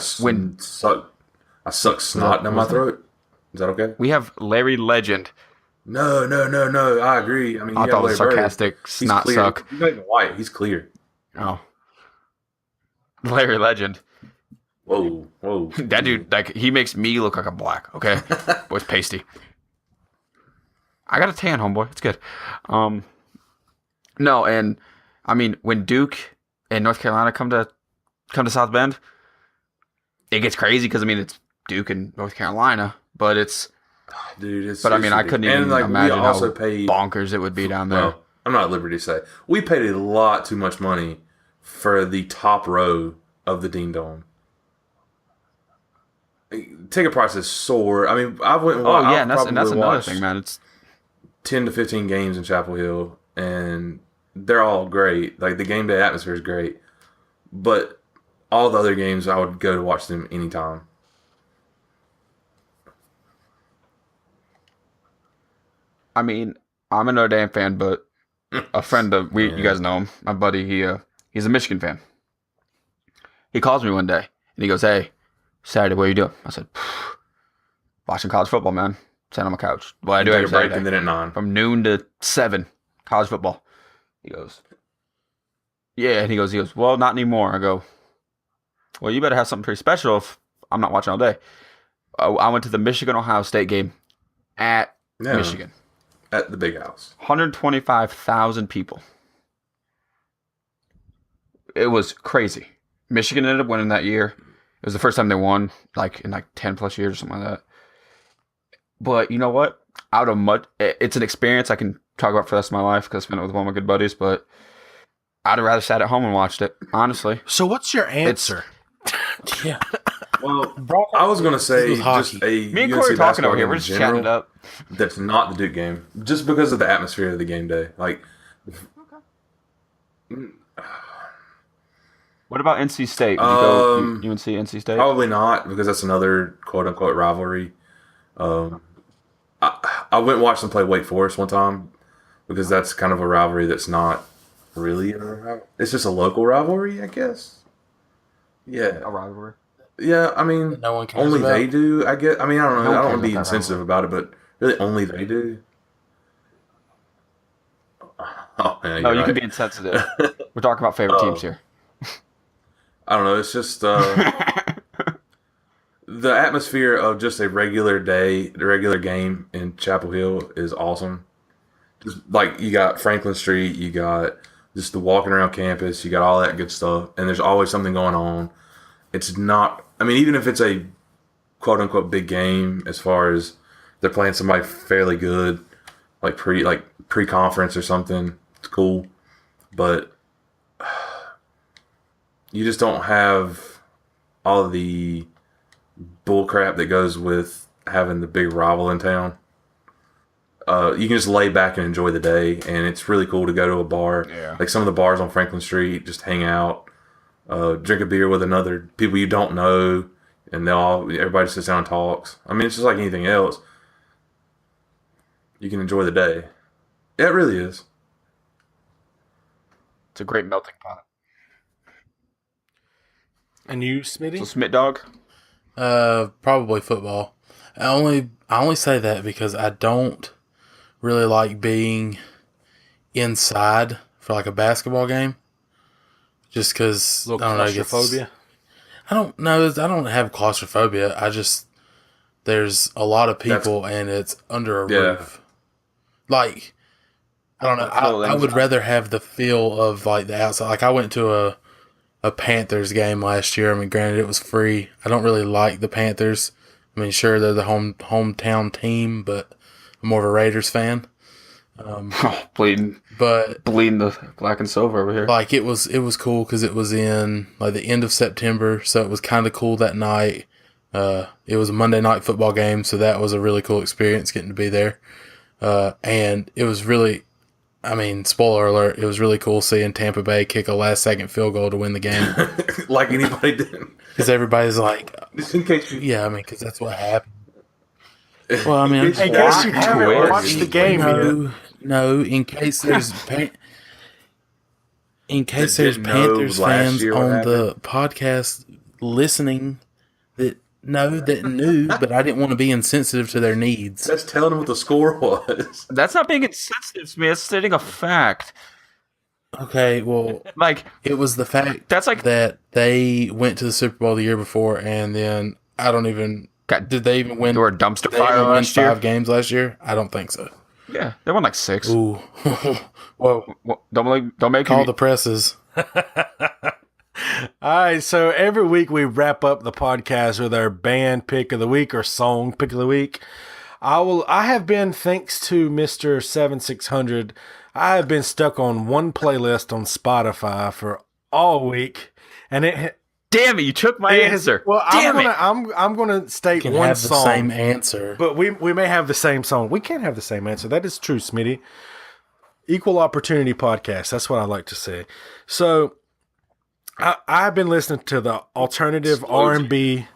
suck snot down my throat. Is that okay? We have Larry Legend. No. I agree. I mean, I thought it was sarcastic. Snot suck. He's not even white. He's clear. Oh, Larry Legend. Whoa. That dude, he makes me look like I'm black. Okay, boy's pasty. I got a tan, homeboy. It's good. No, and I mean, when Duke and North Carolina come to South Bend, it gets crazy because I mean it's Duke and North Carolina, but it's. Dude, I mean, I couldn't even imagine how bonkers it would be down there. Well, I'm not at liberty to say. We paid a lot too much money for the top row of the Dean Dome. Ticket prices soar. I mean, that's another thing, man. It's 10 to 15 games in Chapel Hill, and they're all great. Like, the game day atmosphere is great. But all the other games, I would go to watch them anytime. I mean, I'm a Notre Dame fan, but a friend of you guys know him, my buddy. He's a Michigan fan. He calls me one day and he goes, "Hey, Saturday, what are you doing?" I said, "Watching college football, man. Sitting on my couch. Well, I do every Saturday, and then at 9 from noon to 7, college football." He goes, "Yeah," and he goes, "Well, not anymore." I go, "Well, you better have something pretty special if I'm not watching all day." I went to the Michigan-Ohio State game at Michigan. At the big house. 125,000 people. It was crazy. Michigan ended up winning that year. It was the first time they won in 10 plus years or something like that. But you know what? It's an experience I can talk about for the rest of my life because I spent it with one of my good buddies, but I'd have rather sat at home and watched it, honestly. So what's your answer? Yeah. Well, I was going to say just me and Corey talking over here. We're just chatting it up. That's not the Duke game. Just because of the atmosphere of the game day. Like, what about NC State? Would you go UNC, NC State? Probably not, because that's another quote-unquote rivalry. I went and watched them play Wake Forest one time because that's kind of a rivalry that's not really a rivalry. It's just a local rivalry, I guess. Yeah. A rivalry? Yeah, I mean, no one cares only about. they do, I guess. I mean, I don't know. I don't want to be about insensitive about it, but really only they do. Oh, yeah, no, you right. can be insensitive. We're talking about favorite teams here. I don't know. It's just the atmosphere of just a regular game in Chapel Hill is awesome. Just like you got Franklin Street, you got just the walking around campus, you got all that good stuff, and there's always something going on. It's not. I mean, even if it's a quote unquote big game, as far as they're playing somebody fairly good, like pre-conference or something, it's cool, but you just don't have all of the bull crap that goes with having the big rival in town. You can just lay back and enjoy the day, and it's really cool to go to a bar. Yeah. Like some of the bars on Franklin Street, just hang out, drink a beer with another people you don't know, and everybody sits down and talks. I mean, it's just like anything else. You can enjoy the day. Yeah, it really is. It's a great melting pot. And you, Smitty? So, Smit Dog? Probably football. I only say that because I don't really like being inside for like a basketball game. Just because I don't know, claustrophobia. I don't know. I don't have claustrophobia. There's a lot of people and it's under a roof. like, I don't know. I would rather have the feel of like the outside. Like I went to a Panthers game last year. I mean, granted it was free. I don't really like the Panthers. I mean, sure they're the hometown team, but I'm more of a Raiders fan. Bleeding the black and silver over here. Like it was cool because it was in like the end of September, so it was kind of cool that night. It was a Monday night football game, so that was a really cool experience getting to be there. And it was really, I mean, spoiler alert, it was really cool seeing Tampa Bay kick a last second field goal to win the game. Like anybody did. Because everybody's like, Just in case you... yeah, I mean, because that's what happened. Well, I mean, I guess you haven't watched the game yet. No, in case there's Panthers fans on the podcast listening that knew, but I didn't want to be insensitive to their needs. That's telling them what the score was. That's not being insensitive to me. It's stating a fact. Okay, well, like it was the fact that's like that they went to the Super Bowl the year before, and then I don't even did they even win? They were a dumpster Did they fire even win last year. 5 games last year? I don't think so. Yeah, they won like 6. Ooh, whoa! Don't make Call the presses. All right, so every week we wrap up the podcast with our band pick of the week or song pick of the week. I have been, thanks to Mr. 7600, I have been stuck on one playlist on Spotify for all week, and it. Damn it! You took my answer. Well, Damn I'm gonna state Can one have song. the same answer, but we may have the same song. We can't have the same answer. That is true, Smitty. Equal opportunity podcast. That's what I like to say. So, I've been listening to the alternative R&B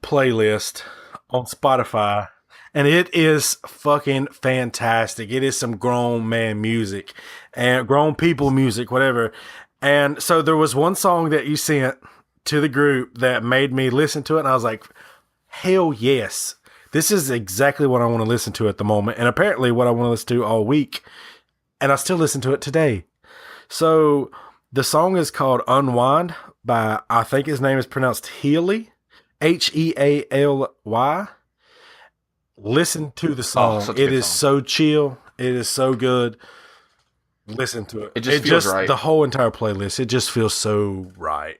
playlist on Spotify, and it is fucking fantastic. It is some grown man music and grown people music, whatever. And so there was one song that you sent to the group that made me listen to it, and I was like, hell yes. This is exactly what I want to listen to at the moment, and apparently what I want to listen to all week, and I still listen to it today. So the song is called Unwind by, I think his name is pronounced Healy, Healy. Listen to the song. It is so chill. It is so good. Listen to it. It just feels right. The whole entire playlist, it just feels so right.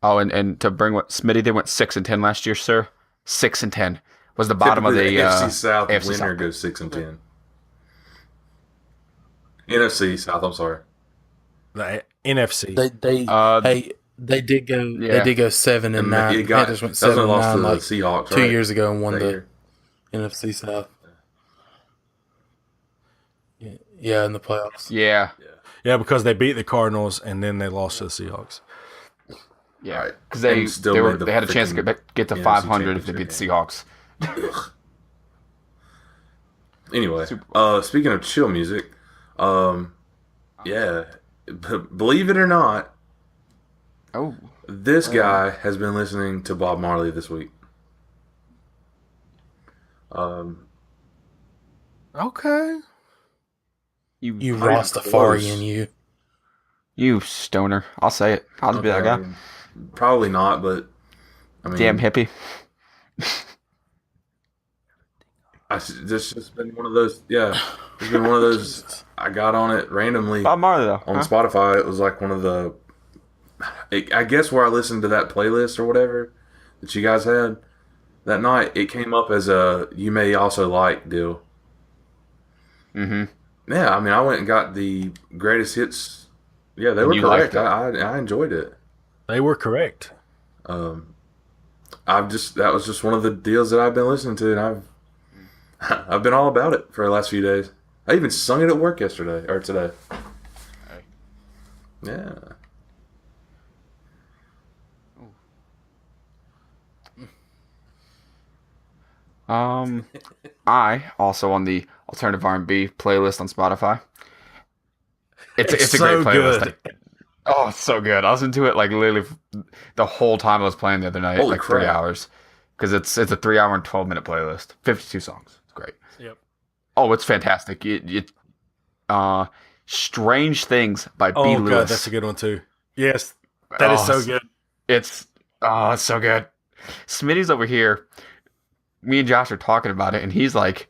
Oh, and to bring what Smitty, they went 6-10 last year, sir. 6-10 was the bottom of the NFC South. AFC winner South. goes 6-10. NFC South. I'm sorry. The NFC. They did go. Yeah. They did go 7-9. Panthers went 7-9 like the Seahawks 2 years ago and won the year. NFC South. Yeah, in the playoffs. Yeah. Yeah, because they beat the Cardinals and then they lost to the Seahawks. Yeah, because they had a chance to get to 500 if they beat the Seahawks. Anyway, speaking of chill music, yeah, believe it or not, this guy has been listening to Bob Marley this week. Okay. You Rastafari in you. You stoner. I'll say it. I'll just be that guy. Probably not, but I mean, damn hippie. This has been one of those. Yeah, it's been one of those. I got on it randomly. Bob Marley though on Spotify. It was like one of the. I guess where I listened to that playlist or whatever that you guys had that night, it came up as a "you may also like" deal. Mm-hmm. Yeah, I mean, I went and got the greatest hits. Yeah, they were correct. I enjoyed it. They were correct. That was just one of the deals that I've been listening to, and I've been all about it for the last few days. I even sung it at work yesterday or today. Yeah. I also on the alternative R&B playlist on Spotify. It's a so great playlist. Good. Oh, it's so good. I listened to it like literally the whole time I was playing the other night, Holy like crap. 3 hours, because it's a 3 hour and 12-minute playlist, 52 songs. It's great. Yep. Oh, it's fantastic. Strange Things by B. Oh Lewis. god, that's a good one too. Yes, that is so good. It's so good. Smitty's over here. Me and Josh are talking about it, and he's like,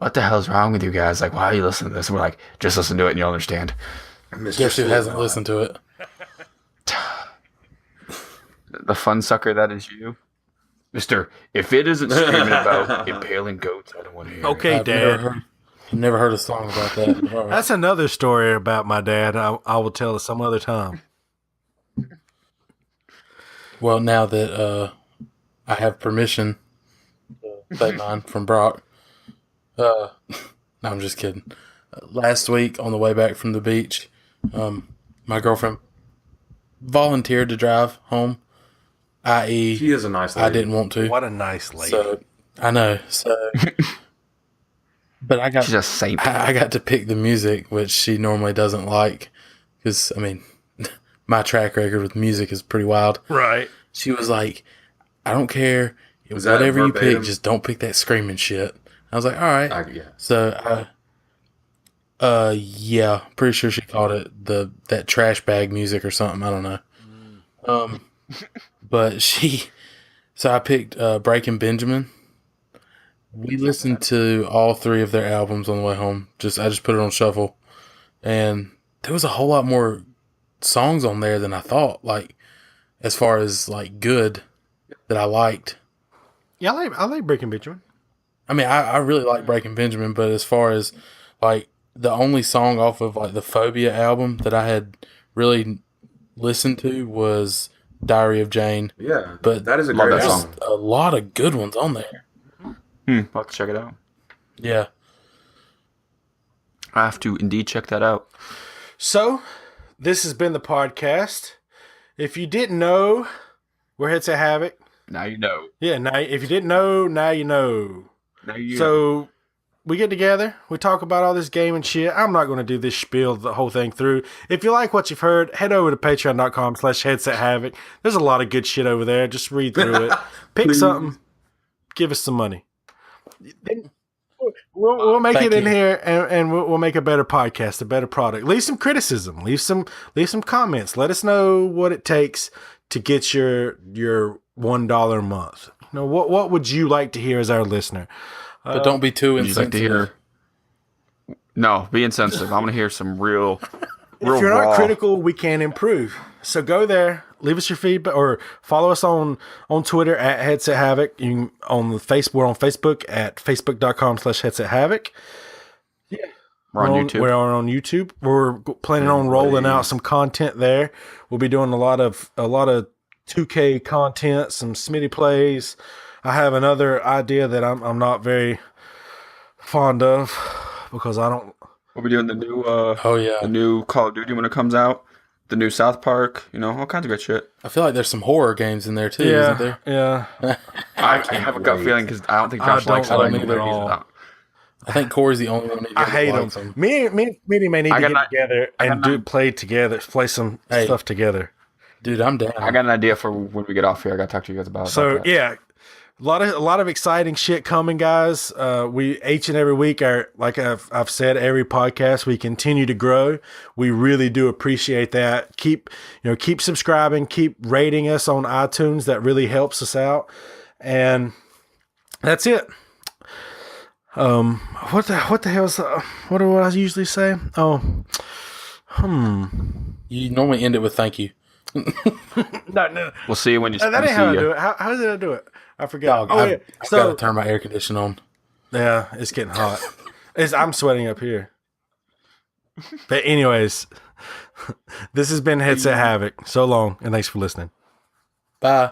what the hell's wrong with you guys? Like, why are you listening to this? And we're like, just listen to it and you'll understand. Guess who hasn't listened to it? The fun sucker that is you. Mister, if it isn't screaming about impaling goats, I don't want to hear it. Okay, Dad. Never heard a song about that. All right. That's another story about my dad. I will tell it some other time. Well, now that I have permission to say mine from Brock. No, I'm just kidding. Last week on the way back from the beach, my girlfriend volunteered to drive home, i.e. She is a nice lady. I didn't want to. What a nice lady. So, I know. So, but I got She's a saint. I got to pick the music, which she normally doesn't like, because I mean, my track record with music is pretty wild. Right. She was like, "I don't care, Was that whatever you verbatim? pick, just don't pick that screaming shit." I was like, "All right." Yeah. So, yeah, pretty sure she called it that trash bag music or something. I don't know. But so I picked Breaking Benjamin. We listened to all 3 of their albums on the way home. I just put it on shuffle, and there was a whole lot more songs on there than I thought. Like, as far as like good that I liked. Yeah, I like Breaking Benjamin. I mean, I really like Breaking Benjamin, but as far as like the only song off of like the Phobia album that I had really listened to was Diary of Jane. Yeah, But that is a love great that song. song. a lot of good ones on there. I'll have to check it out. Yeah. I have to indeed check that out. So, this has been the podcast. If you didn't know, we're Headset Havoc. Now you know. Yeah, now if you didn't know, now you know. Now you So we get together, we talk about all this gaming shit. I'm not going to do this spiel the whole thing through. If you like what you've heard, head over to patreon.com/headset havoc. There's a lot of good shit over there. Just read through it. Pick something. Give us some money. We'll make Thank it in you. here and we'll make a better podcast, a better product. Leave some criticism. Leave some comments. Let us know what it takes to get your $1 a month. You know, what would you like to hear as our listener? But don't be too Would you like to insensitive. hear? No, be insensitive. I'm going to hear some real If you're raw. not critical, we can improve. So go there, leave us your feedback, or follow us on Twitter at Headset Havoc. You can, we're on Facebook at facebook.com/Headset Havoc. We're on YouTube. We're on YouTube. We're planning on rolling out some content there. We'll be doing a lot of 2K content, some Smitty plays. I have another idea that I'm not very fond of because I don't. We'll be doing the new Oh, yeah. the new Call of Duty when it comes out. The new South Park, all kinds of good shit. I feel like there's some horror games in there, too, isn't there? Yeah. I have a gut feeling because I don't think Josh I likes don't it like them at either. all. I think Corey's the only one that I hate likes them. Me and Smitty may need I to got get an- together and got an- play some Hey. stuff together. Dude, I'm down. I got an idea for when we get off here. I got to talk to you guys about. So that. yeah, a lot of exciting shit coming, guys. We each and every week are, like I've said, every podcast we continue to grow. We really do appreciate that. Keep subscribing, keep rating us on iTunes. That really helps us out. And that's it. What the hell's what do I usually say? You normally end it with thank you. No. We'll see you when you That ain't see how I you. do it. How did I do it? I forgot. Dog, I've got So to turn my air conditioner on. yeah, it's getting hot. I'm sweating up here. But anyways, this has been Headset Havoc. So long, and thanks for listening. Bye.